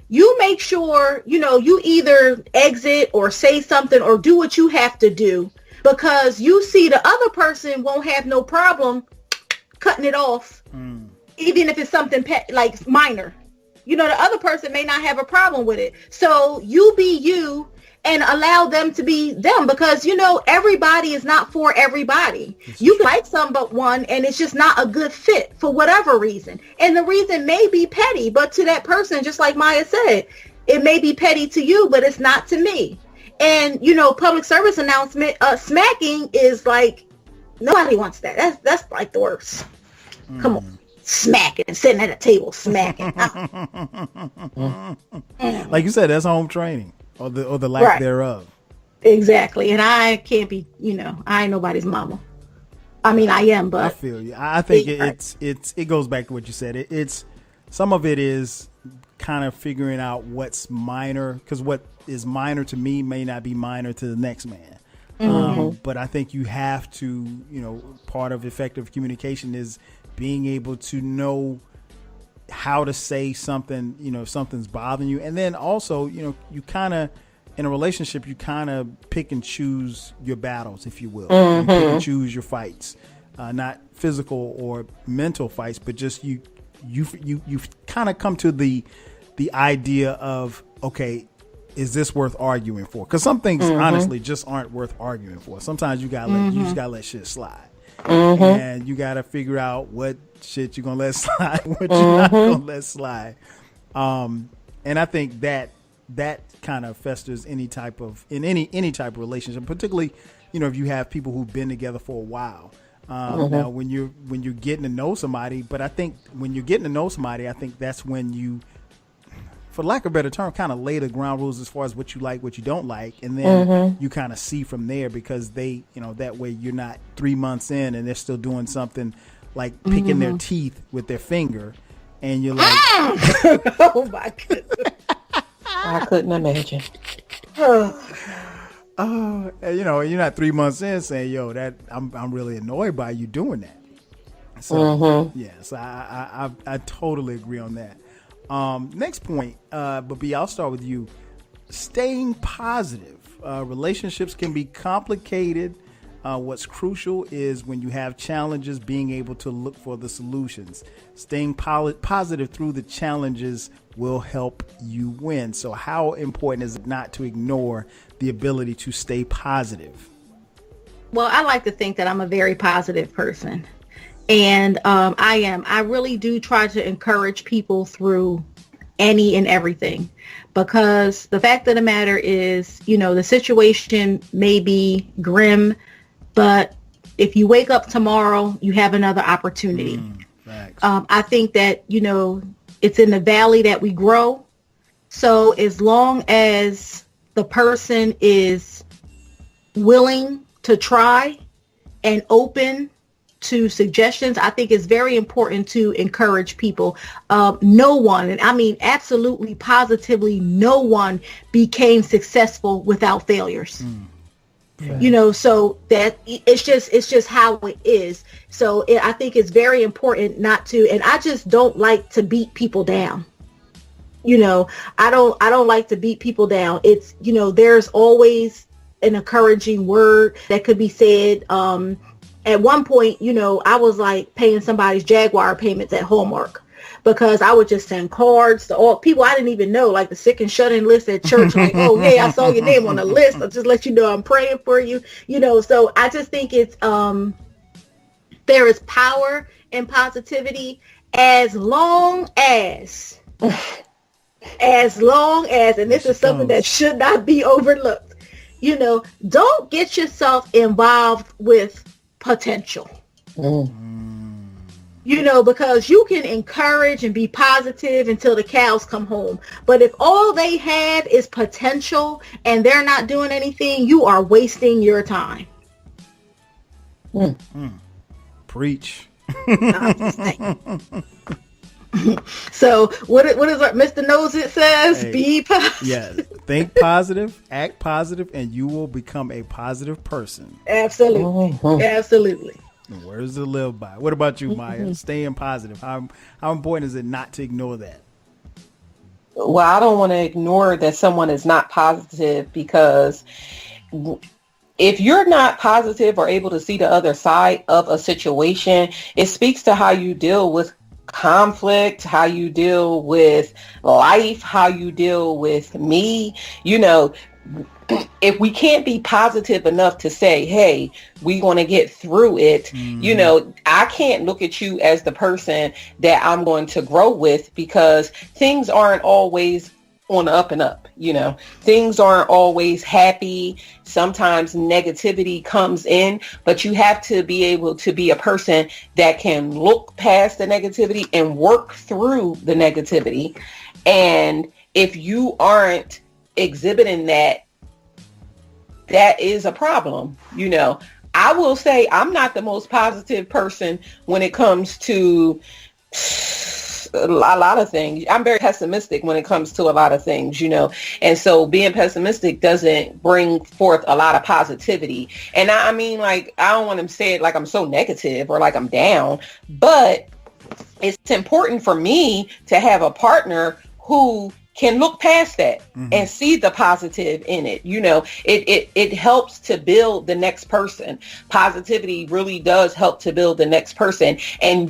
you make sure, you know, you either exit or say something or do what you have to do, because you see the other person won't have no problem cutting it off, even if it's something like minor. You know, the other person may not have a problem with it. So you be you and allow them to be them, because, you know, everybody is not for everybody. You like someone and it's just not a good fit for whatever reason. And the reason may be petty, but to that person, just like Maya said, it may be petty to you, but it's not to me. And, you know, public service announcement, smacking is like, nobody wants that. That's like the worst. Come on. Smacking, sitting at a table smacking. Like you said, that's home training or the lack thereof. Exactly. And I can't be, you know, I ain't nobody's mama. I mean, I am, but I feel you. I think it goes back to what you said. It's some of it is kind of figuring out what's minor, because what is minor to me may not be minor to the next man. But I think you have to, you know, part of effective communication is being able to know how to say something, you know, if something's bothering you. And then also, you know, you kind of, in a relationship, you kind of pick and choose your battles, if you will. You pick and choose your fights, not physical or mental fights, but just you kind of come to the idea of, okay, is this worth arguing for? Because some things honestly just aren't worth arguing for. Sometimes you just gotta let shit slide. And you got to figure out what shit you're going to let slide, what you're not going to let slide. And I think that kind of festers in any type of relationship, particularly, you know, if you have people who've been together for a while. Now, when you're getting to know somebody, but I think when you're getting to know somebody, I think that's when you, for lack of a better term, kind of lay the ground rules as far as what you like, what you don't like. And then you kind of see from there, because they, you know, that way you're not 3 months in and they're still doing something like picking their teeth with their finger. And you're like, oh my goodness. I couldn't imagine. Oh, you know, you're not 3 months in saying, yo, that I'm really annoyed by you doing that. So yes, I totally agree on that. Next point, Bibbi, I'll start with you. Staying positive. Relationships can be complicated. What's crucial is when you have challenges, being able to look for the solutions. Staying positive through the challenges will help you win. So how important is it not to ignore the ability to stay positive? Well, I like to think that I'm a very positive person. And I really do try to encourage people through any and everything, because the fact of the matter is, you know, the situation may be grim, but if you wake up tomorrow, you have another opportunity. I think that, you know, it's in the valley that we grow. So as long as the person is willing to try and open to suggestions, I think it's very important to encourage people. No one, and I mean absolutely positively no one became successful without failures. You know, so that it's just how it is. So I think it's very important not to, and I just don't like to beat people down. You know, I don't like to beat people down. It's, you know, there's always an encouraging word that could be said. At one point, you know, I was like paying somebody's Jaguar payments at Hallmark because I would just send cards to all people I didn't even know, like the sick and shut-in list at church. Like, oh, hey, I saw your name on the list. I'll just let you know I'm praying for you. You know, so I just think it's there is power in positivity as long as, and this is something that should not be overlooked. You know, don't get yourself involved with potential. You know, because you can encourage and be positive until the cows come home. But if all they had is potential and they're not doing anything, you are wasting your time. Preach. I'm just saying. So what is what Mr. Knows It says? Hey, be positive. Yeah, think positive, act positive, and you will become a positive person. Absolutely. Absolutely. Words to live by. What about you, Mya? Staying positive. How important is it not to ignore that? Well, I don't want to ignore that someone is not positive, because if you're not positive or able to see the other side of a situation, it speaks to how you deal with conflict, how you deal with life, how you deal with me. You know, if we can't be positive enough to say, hey, we're going to get through it, you know, I can't look at you as the person that I'm going to grow with, because things aren't always on the up and up. You know, things aren't always happy. Sometimes negativity comes in, but you have to be able to be a person that can look past the negativity and work through the negativity. And if you aren't exhibiting that, that is a problem. You know, I will say I'm not the most positive person when it comes to a lot of things. I'm very pessimistic when it comes to a lot of things, you know, and so being pessimistic doesn't bring forth a lot of positivity. And I mean, like, I don't want to say it like I'm so negative or like I'm down, but it's important for me to have a partner who can look past that and see the positive in it. You know, it helps to build the next person. Positivity really does help to build the next person. And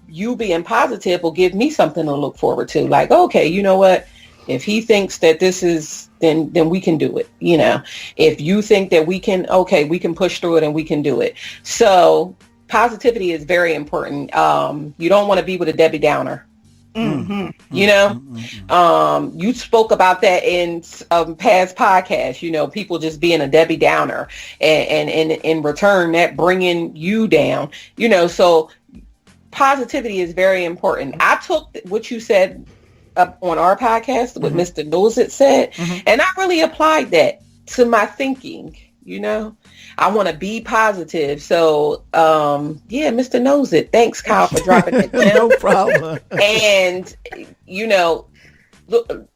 you being positive will give me something to look forward to. Like, okay, you know what? If he thinks that this is, then we can do it. You know, if you think that we can, okay, we can push through it and we can do it. So positivity is very important. You don't want to be with a Debbie Downer. You know, you spoke about that in past podcasts, you know, people just being a Debbie Downer and in return that bringing you down, you know, so positivity is very important. I took what you said up on our podcast, what Mr. Knows It said, and I really applied that to my thinking. You know, I want to be positive. So, yeah, Mr. Knows It. Thanks, Kyle, for dropping it down. No problem. And, you know, look,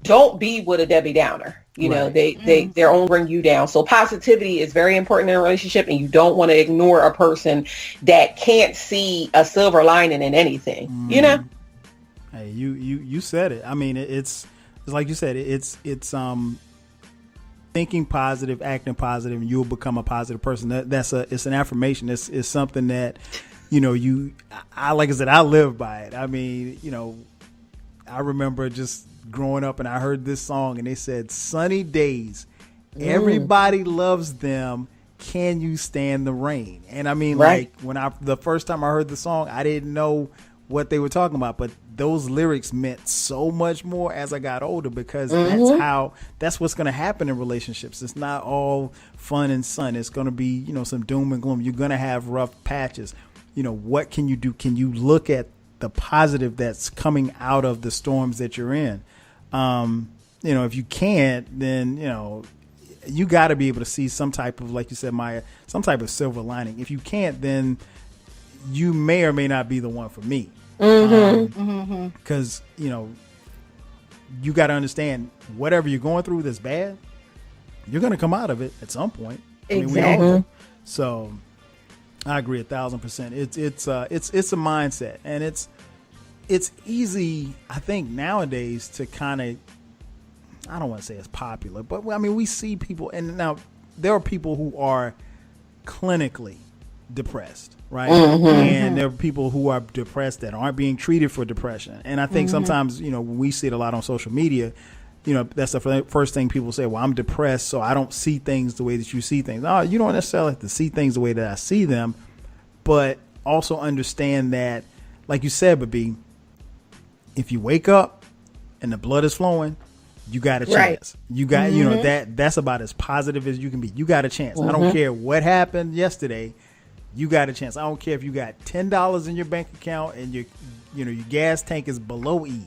don't be with a Debbie Downer. You know, they're only bring you down. So positivity is very important in a relationship, and you don't want to ignore a person that can't see a silver lining in anything, you know? Hey, you said it. I mean, it's like you said, it's thinking positive, acting positive, and you'll become a positive person. It's an affirmation. It's something that, you know, like I said, I live by it. I mean, you know, I remember just growing up and I heard this song and they said, sunny days, everybody loves them. Can you stand the rain? And I mean, like the first time I heard the song, I didn't know what they were talking about, but those lyrics meant so much more as I got older, because that's what's going to happen in relationships. It's not all fun and sun. It's going to be, you know, some doom and gloom. You're going to have rough patches. You know, what can you do? Can you look at the positive that's coming out of the storms that you're in? You know, if you can't, then, you know, you got to be able to see some type of, like you said, Mya, some type of silver lining. If you can't, then you may or may not be the one for me. Because, you know, you got to understand whatever you're going through that's bad, you're going to come out of it at some point. Exactly. I mean, we all do. So I agree 1,000%. It's a mindset, and it's easy, I think, nowadays to kind of, I don't want to say it's popular, but I mean, we see people, and now there are people who are clinically depressed, right? And there are people who are depressed that aren't being treated for depression. And I think sometimes, you know, when we see it a lot on social media, you know, that's the first thing people say, well, I'm depressed, so I don't see things the way that you see things. No, you don't necessarily have to see things the way that I see them, but also understand that, like you said, Bibbi, if you wake up and the blood is flowing, you got a chance. Right. You got, you know, that's about as positive as you can be. You got a chance. I don't care what happened yesterday. You got a chance. I don't care if you got $10 in your bank account and your gas tank is below E.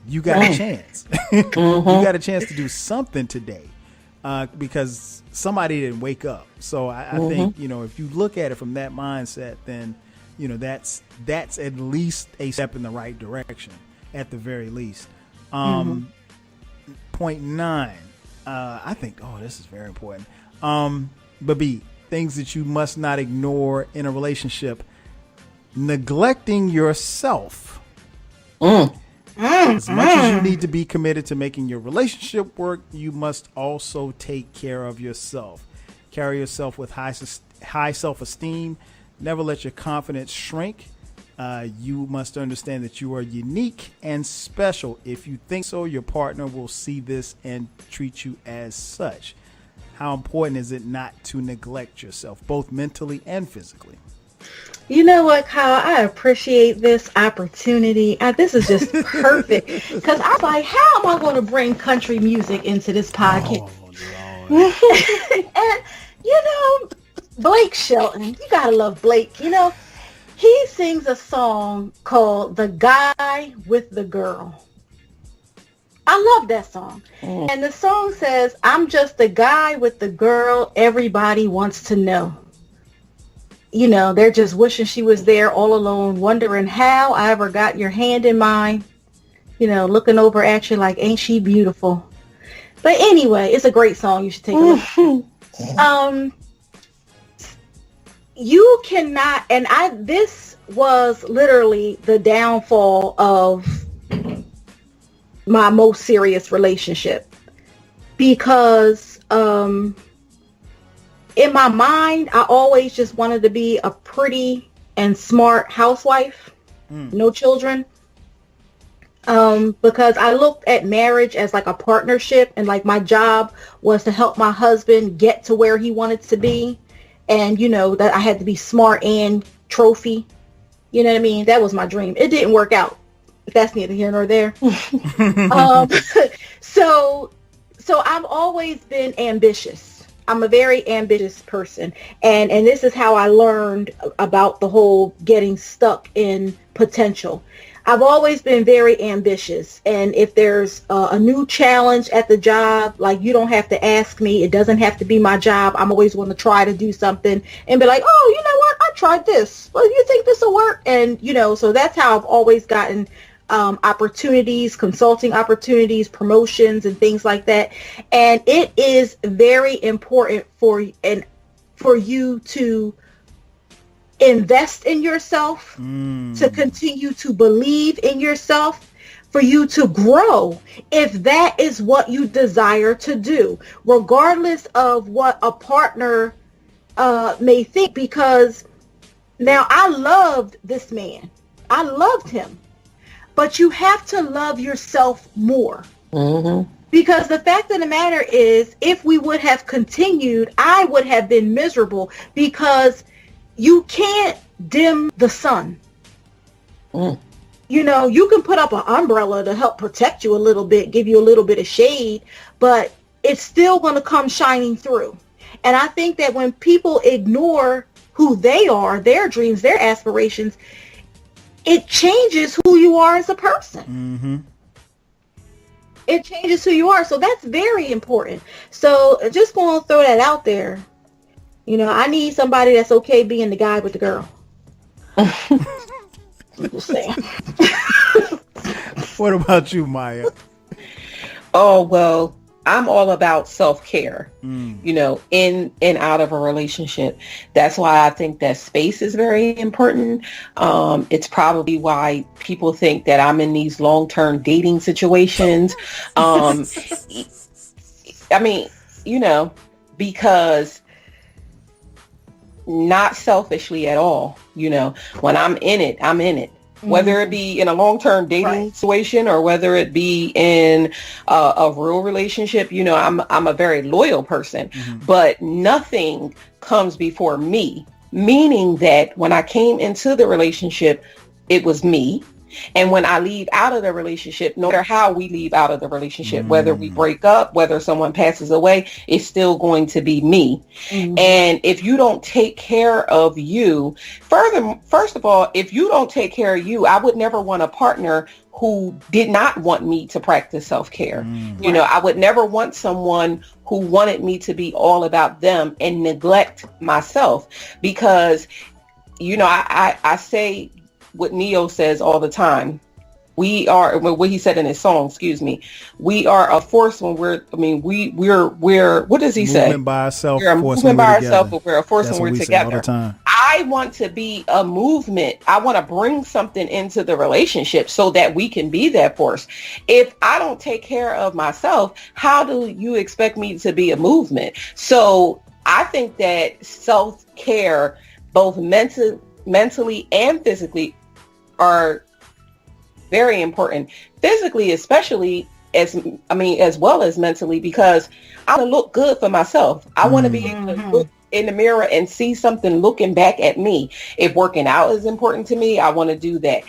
You got a chance. You got a chance to do something today because somebody didn't wake up. So I think, you know, if you look at it from that mindset, then, you know, that's at least a step in the right direction at the very least. Point 9, I think, this is very important. Bibbi, things that you must not ignore in a relationship: neglecting yourself. As much as you need to be committed to making your relationship work, you must also take care of yourself. Carry yourself with high self-esteem. Never let your confidence shrink. You must understand that you are unique and special. If you think so, your partner will see this and treat you as such. How important is it not to neglect yourself, both mentally and physically? You know what, Kyle? I appreciate this opportunity. This is just perfect because I was like, how am I going to bring country music into this podcast? And, you know, Blake Shelton, you got to love Blake. You know, he sings a song called The Guy with the Girl. I love that song. And the song says, I'm just the guy with the girl everybody wants to know. You know, they're just wishing she was there all alone, wondering how I ever got your hand in mine. You know, looking over at you like, ain't she beautiful? But anyway, it's a great song. You should take a look. You cannot, and this was literally the downfall of my most serious relationship because in my mind, I always just wanted to be a pretty and smart housewife, no children, because I looked at marriage as like a partnership, and like my job was to help my husband get to where he wanted to be, and you know that I had to be smart and trophy. You know what I mean? That was my dream. It didn't work out. That's neither here nor there. So I've always been ambitious. I'm a very ambitious person, and this is how I learned about the whole getting stuck in potential. I've always been very ambitious, and if there's a new challenge at the job, like, you don't have to ask me. It doesn't have to be my job. I'm always going to try to do something and be like, oh, you know what? I tried this. Well, you think this will work? And, you know, so that's how I've always gotten opportunities, consulting opportunities, promotions, and things like that. And it is very important for you to invest in yourself, to continue to believe in yourself, for you to grow, if that is what you desire to do, regardless of what a partner may think. Because now, I loved this man. I loved him. But you have to love yourself more. Because the fact of the matter is, if we would have continued, I would have been miserable, because you can't dim the sun. You know, you can put up an umbrella to help protect you a little bit, give you a little bit of shade, but it's still going to come shining through. And I think that when people ignore who they are, their dreams, their aspirations, it changes who you are as a person. It changes who you are. So that's very important. So just going to throw that out there. You know, I need somebody that's okay being the guy with the girl. People say. What about you, Mya? Oh, well, I'm all about self-care, in and out of a relationship. That's why I think that space is very important. It's probably why people think that I'm in these long-term dating situations. I mean, because not selfishly at all, when I'm in it, I'm in it. Whether it be in a long-term dating situation or whether it be in a real relationship, I'm a very loyal person, but nothing comes before me, meaning that when I came into the relationship, it was me. And when I leave out of the relationship, no matter how we leave out of the relationship, whether we break up, whether someone passes away, it's still going to be me. And if you don't take care of you, first of all, if you don't take care of you, I would never want a partner who did not want me to practice self-care. I would never want someone who wanted me to be all about them and neglect myself, because, I say what Neo says all the time. We are, what he said in his song, we are a force when we're what does he say? Moving by ourselves. We're moving by ourselves, but we're a force when we're together. All the time. I want to be a movement. I want to bring something into the relationship so that we can be that force. If I don't take care of myself, how do you expect me to be a movement? So I think that self-care, both mentally and physically, are very important. Physically, especially as well as mentally, because I want to look good for myself. I want to be able to look in the mirror and see something looking back at me. If working out is important to me, I want to do that.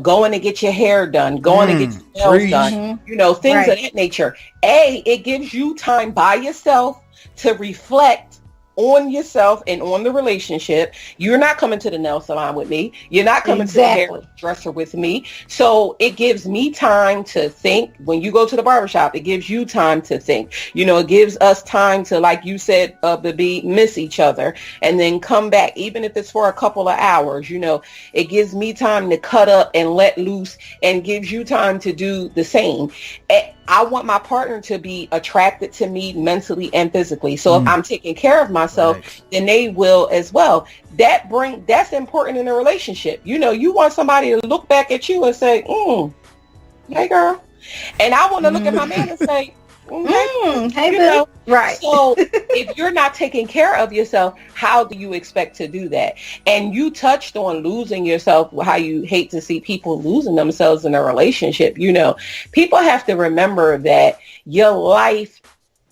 Going to get your hair done, going to get your nails done, things of that nature. It gives you time by yourself to reflect on yourself and on the relationship. You're not coming to the nail salon with me. You're not coming to the hairdresser with me. So it gives me time to think. When you go to the barbershop, it gives you time to think. It gives us time to, like you said, Bibbi, miss each other and then come back, even if it's for a couple of hours. It gives me time to cut up and let loose, and gives you time to do the same. I want my partner to be attracted to me mentally and physically. So if I'm taking care of myself, then they will as well. That's important in a relationship. You want somebody to look back at you and say, hey girl. And I want to look at my man and say, hey, Bill. Right. So if you're not taking care of yourself, how do you expect to do that? And you touched on losing yourself, how you hate to see people losing themselves in a relationship. People have to remember that your life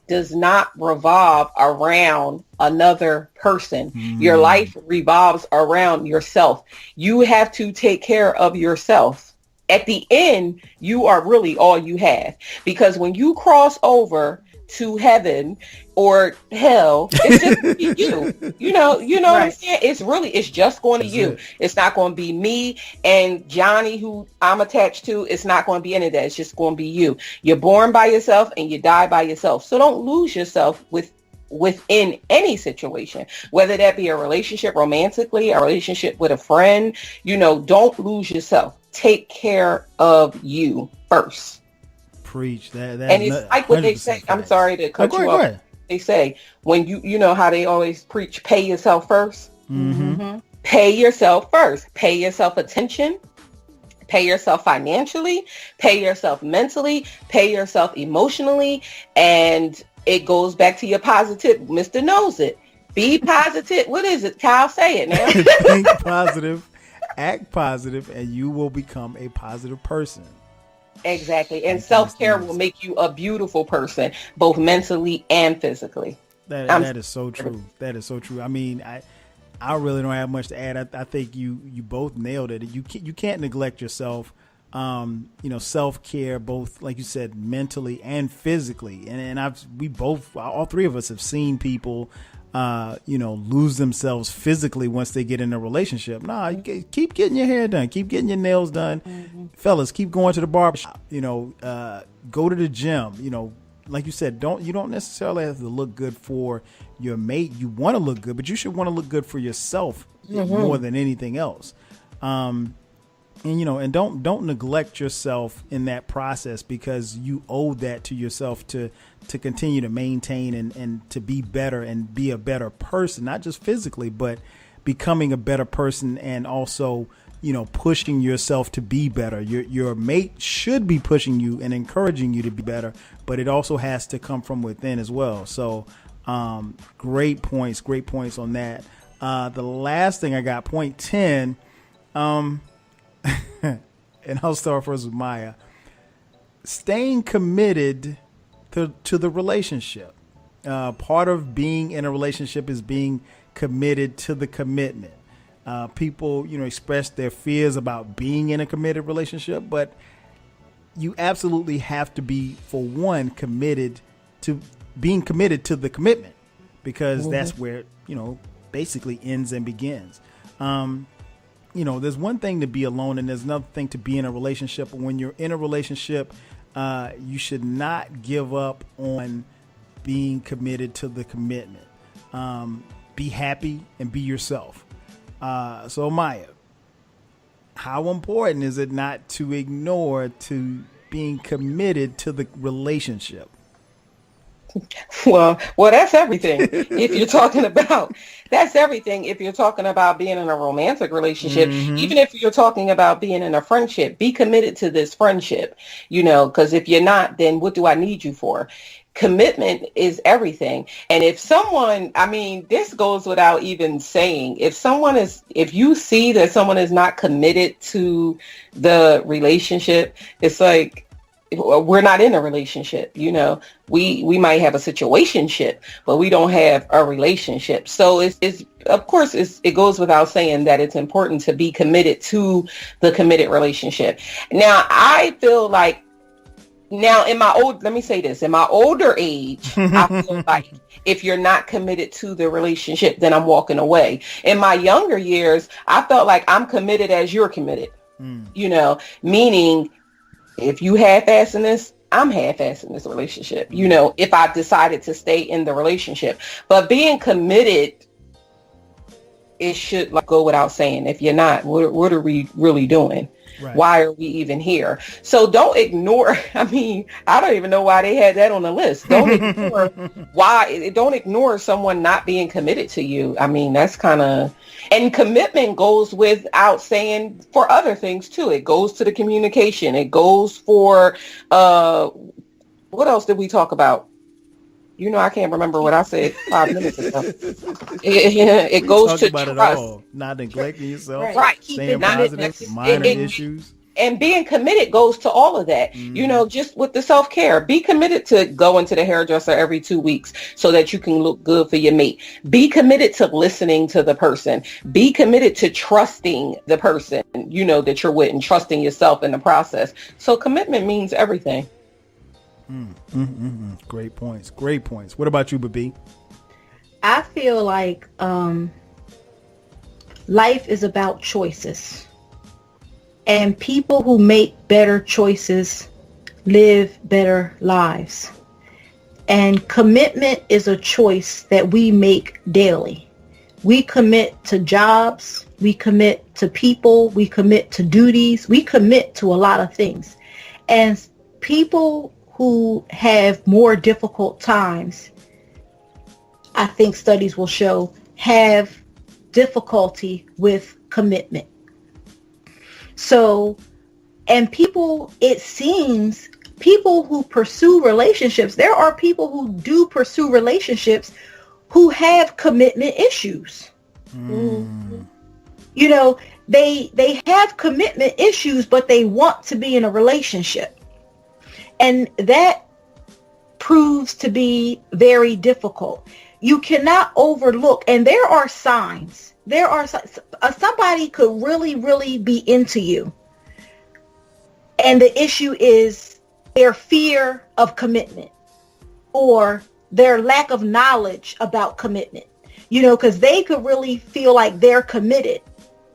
does not revolve around another person. Your life revolves around yourself. You have to take care of yourself. At the end, you are really all you have, because when you cross over to heaven or hell, it's just you. You know what I'm saying? It's just going to you. It's not going to be me and Johnny, who I'm attached to. It's not going to be any of that. It's just going to be you. You're born by yourself and you die by yourself. So don't lose yourself within any situation, whether that be a relationship romantically, a relationship with a friend. Don't lose yourself. Take care of you first. Preach that. And it's like what they say. I'm sorry to cut you off. They say, when you know how they always preach, pay yourself first. Pay yourself first. Pay yourself attention. Pay yourself financially. Pay yourself mentally. Pay yourself emotionally. And it goes back to your positive. Mr. Knows it. Be positive. What is it? Kyle, say it now. Think positive. Act positive, and you will become a positive person. Exactly. And self-care will make you a beautiful person, both mentally and physically. That is so true. That is so true. I mean, I really don't have much to add. I think you both nailed it. You can't neglect yourself. Self-care, both, like you said, mentally and physically. And all three of us have seen people lose themselves physically once they get in a relationship. Keep getting your hair done, keep getting your nails done. Fellas, keep going to the barbershop, go to the gym. Like you said, you don't necessarily have to look good for your mate. You want to look good, but you should want to look good for yourself more than anything else. And and don't neglect yourself in that process, because you owe that to yourself to continue to maintain and to be better and be a better person, not just physically, but becoming a better person, and also pushing yourself to be better. Your mate should be pushing you and encouraging you to be better, but it also has to come from within as well. So great points on that. The last thing I got, point 10, and I'll start first with Mya. Staying committed to the relationship. Part of being in a relationship is being committed to the commitment. People, express their fears about being in a committed relationship, but you absolutely have to be, for one, committed to being committed to the commitment, because that's where, basically ends and begins. There's one thing to be alone and there's another thing to be in a relationship. But when you're in a relationship, you should not give up on being committed to the commitment. Be happy and be yourself. So Mya, how important is it not to ignore to being committed to the relationship? Well, that's everything. If you're talking about, that's everything. If you're talking about being in a romantic relationship, even if you're talking about being in a friendship, be committed to this friendship, because if you're not, then what do I need you for? Commitment is everything. And if someone, this goes without even saying, if you see that someone is not committed to the relationship, it's like, we're not in a relationship. We might have a situationship, but we don't have a relationship. So it's of course it goes without saying that it's important to be committed to the committed relationship. Now, I feel like in my older age, I feel like if you're not committed to the relationship, then I'm walking away. In my younger years, I felt like I'm committed as you're committed, meaning if you half-assing this, I'm half-assing this relationship, if I decided to stay in the relationship. But being committed, it should go without saying. If you're not, what are we really doing? Right. Why are we even here? So don't ignore. I don't even know why they had that on the list. Don't ignore Don't ignore someone not being committed to you. That's kind of, and commitment goes without saying for other things too. It goes to the communication. It goes for what else did we talk about? I can't remember what I said 5 minutes ago. It goes to trust. It all. Not neglecting yourself. Right. Staying positive, minor issues. And being committed goes to all of that. Just with the self-care. Be committed to going to the hairdresser every 2 weeks so that you can look good for your mate. Be committed to listening to the person. Be committed to trusting the person, that you're with, and trusting yourself in the process. So commitment means everything. Great points. What about you, Bibbi? I feel like life is about choices, and people who make better choices live better lives. And commitment is a choice that we make daily. We commit to jobs, we commit to people, we commit to duties, we commit to a lot of things. And people who have more difficult times, I think studies will show, have difficulty with commitment. So, and it seems people who pursue relationships, there are people who do pursue relationships who have commitment issues. They have commitment issues, but they want to be in a relationship. And that proves to be very difficult. You cannot overlook, and there are signs. Somebody could really, really be into you. And the issue is their fear of commitment or their lack of knowledge about commitment. Because they could really feel like they're committed,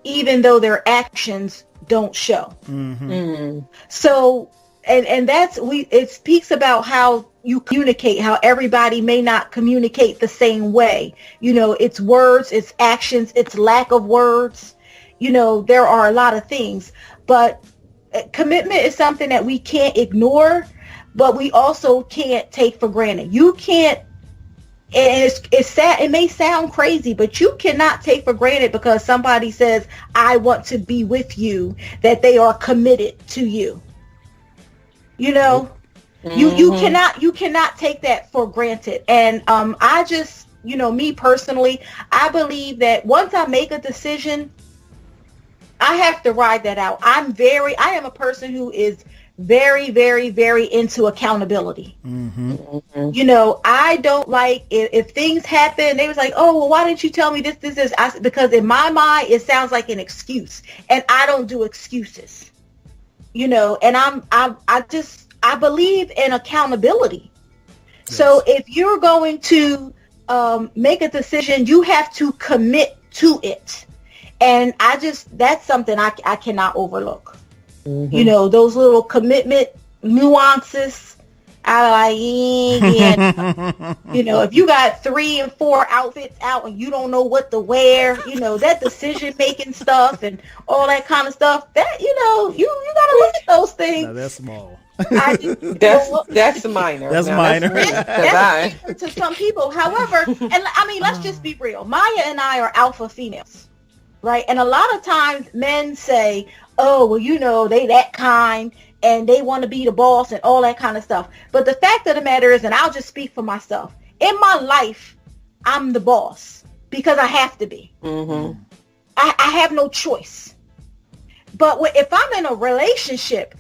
even though their actions don't show. So and that's it speaks about how you communicate, how everybody may not communicate the same way. It's words, it's actions, it's lack of words. There are a lot of things, but commitment is something that we can't ignore, but we also can't take for granted. You can't, and it's sad, it may sound crazy, but you cannot take for granted because somebody says, I want to be with you, that they are committed to you. You cannot take that for granted. And I just, me personally, I believe that once I make a decision, I have to ride that out. I am a person who is very, very, very into accountability. I don't like if things happen, they was like, oh, well, why didn't you tell me this? Because in my mind, it sounds like an excuse, and I don't do excuses, and I believe in accountability. Yes. So if you're going to make a decision, you have to commit to it. And that's something I cannot overlook. Those little commitment nuances. I like, if you got 3 and 4 outfits out and you don't know what to wear, that decision making stuff and all that kind of stuff, that, you got to look at those things. No, that's small. That's minor. That's minor. That's to some people. However, and I mean, let's just be real. Mya and I are alpha females, right? And a lot of times men say, oh, well, they that kind and they want to be the boss and all that kind of stuff. But the fact of the matter is, and I'll just speak for myself, in my life, I'm the boss because I have to be. I have no choice. But if I'm in a relationship,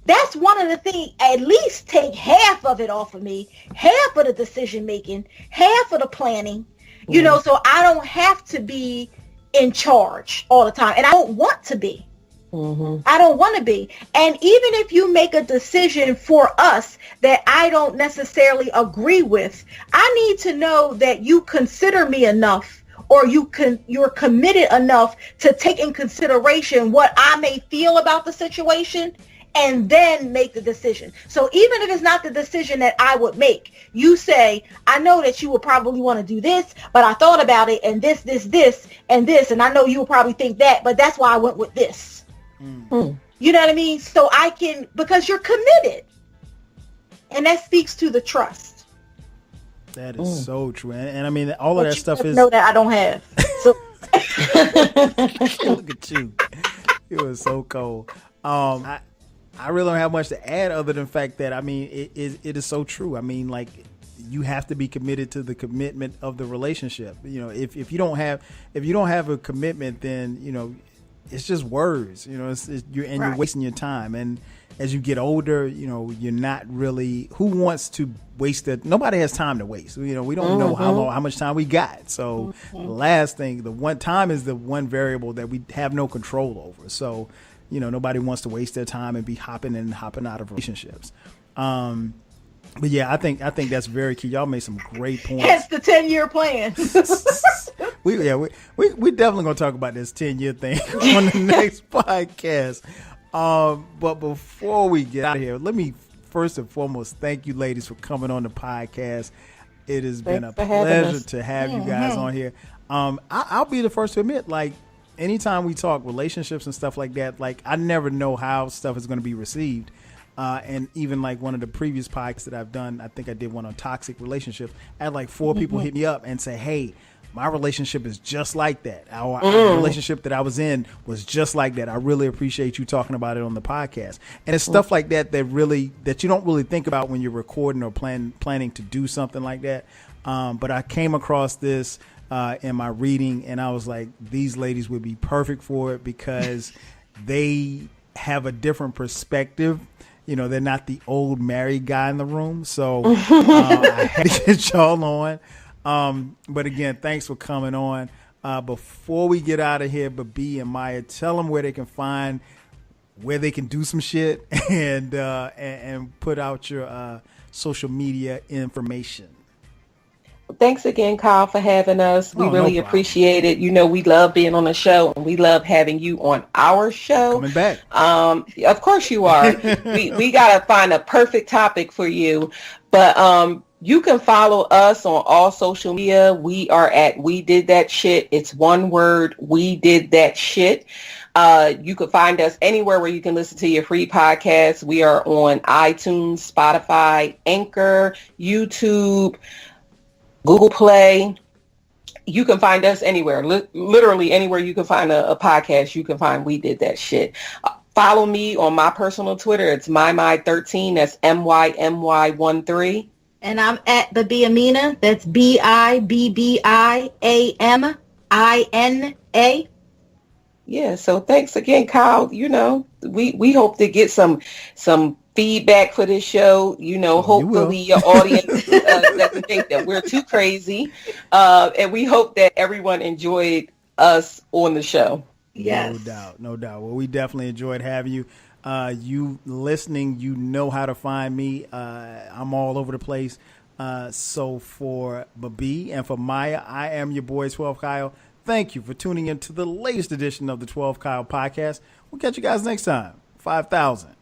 that's one of the things, at least take half of it off of me, half of the decision making, half of the planning, so I don't have to be in charge all the time. And I don't want to be. I don't want to be. And even if you make a decision for us that I don't necessarily agree with, I need to know that you consider me enough, or you're committed enough to take in consideration what I may feel about the situation and then make the decision. So even if it's not the decision that I would make, you say, I know that you would probably want to do this, but I thought about it and this, and this, and I know you would probably think that, but that's why I went with this. You know what I mean? So because you're committed. And that speaks to the trust. That is so true. And I mean, all of that stuff is... know that I don't have. So look at you. It was so cold. I really don't have much to add other than the fact that, I mean, it is so true. I mean, like, you have to be committed to the commitment of the relationship. If you don't have a commitment, then, it's just words, you're wasting your time. And as you get older, you're not really, who wants to waste it? Nobody has time to waste. We don't know how much time we got. So the last thing, time is the one variable that we have no control over. So, nobody wants to waste their time and be hopping in and hopping out of relationships. But yeah, I think that's very key. Y'all made some great points. Hence the 10-year plan. we definitely gonna talk about this 10-year thing on the next podcast. But before we get out of here, let me first and foremost thank you, ladies, for coming on the podcast. It has been a pleasure to have you guys on here. I'll be the first to admit, like, anytime we talk relationships and stuff like that, like, I never know how stuff is going to be received. And even like one of the previous podcasts that I've done, I think I did one on toxic relationships. I had like 4 people hit me up and say, hey, my relationship is just like that. Our relationship that I was in was just like that. I really appreciate you talking about it on the podcast. And it's stuff like that that you don't really think about when you're recording or planning to do something like that. But I came across this in my reading, and I was like, these ladies would be perfect for it because they have a different perspective. They're not the old married guy in the room. So I had to get y'all on. But again, thanks for coming on. Before we get out of here, Bibbi and Mya, tell them where they can find, where they can do some shit and put out your social media information. Thanks again, Kyle, for having us. We Oh, no really problem. appreciate it. You know, we love being on the show, and we love having you on our show. Coming back. Of course you are. we gotta find a perfect topic for you. But you can follow us on all social media. We are at We Did That Shit. It's one word, We Did That Shit. You can find us anywhere where you can listen to your free podcasts. We are on iTunes, Spotify, Anchor, YouTube, Google Play. You can find us anywhere. Literally anywhere you can find a podcast, you can find We Did That Shit. Follow me on my personal Twitter. It's MyMy13. That's MYMY13. And I'm at Bibbi and Mya. That's BIBBIAMINA. Yeah, so thanks again, Kyle. You know, we hope to get some feedback for this show. You know, hopefully your audience doesn't think that we're too crazy. And we hope that everyone enjoyed us on the show. Yes. No doubt. Well, we definitely enjoyed having you. You listening, you know how to find me. I'm all over the place. So for Bibbi and for Mya, I am your boy 12 Kyle. Thank you for tuning in to the latest edition of the 12 Kyle podcast. We'll catch you guys next time. 5,000.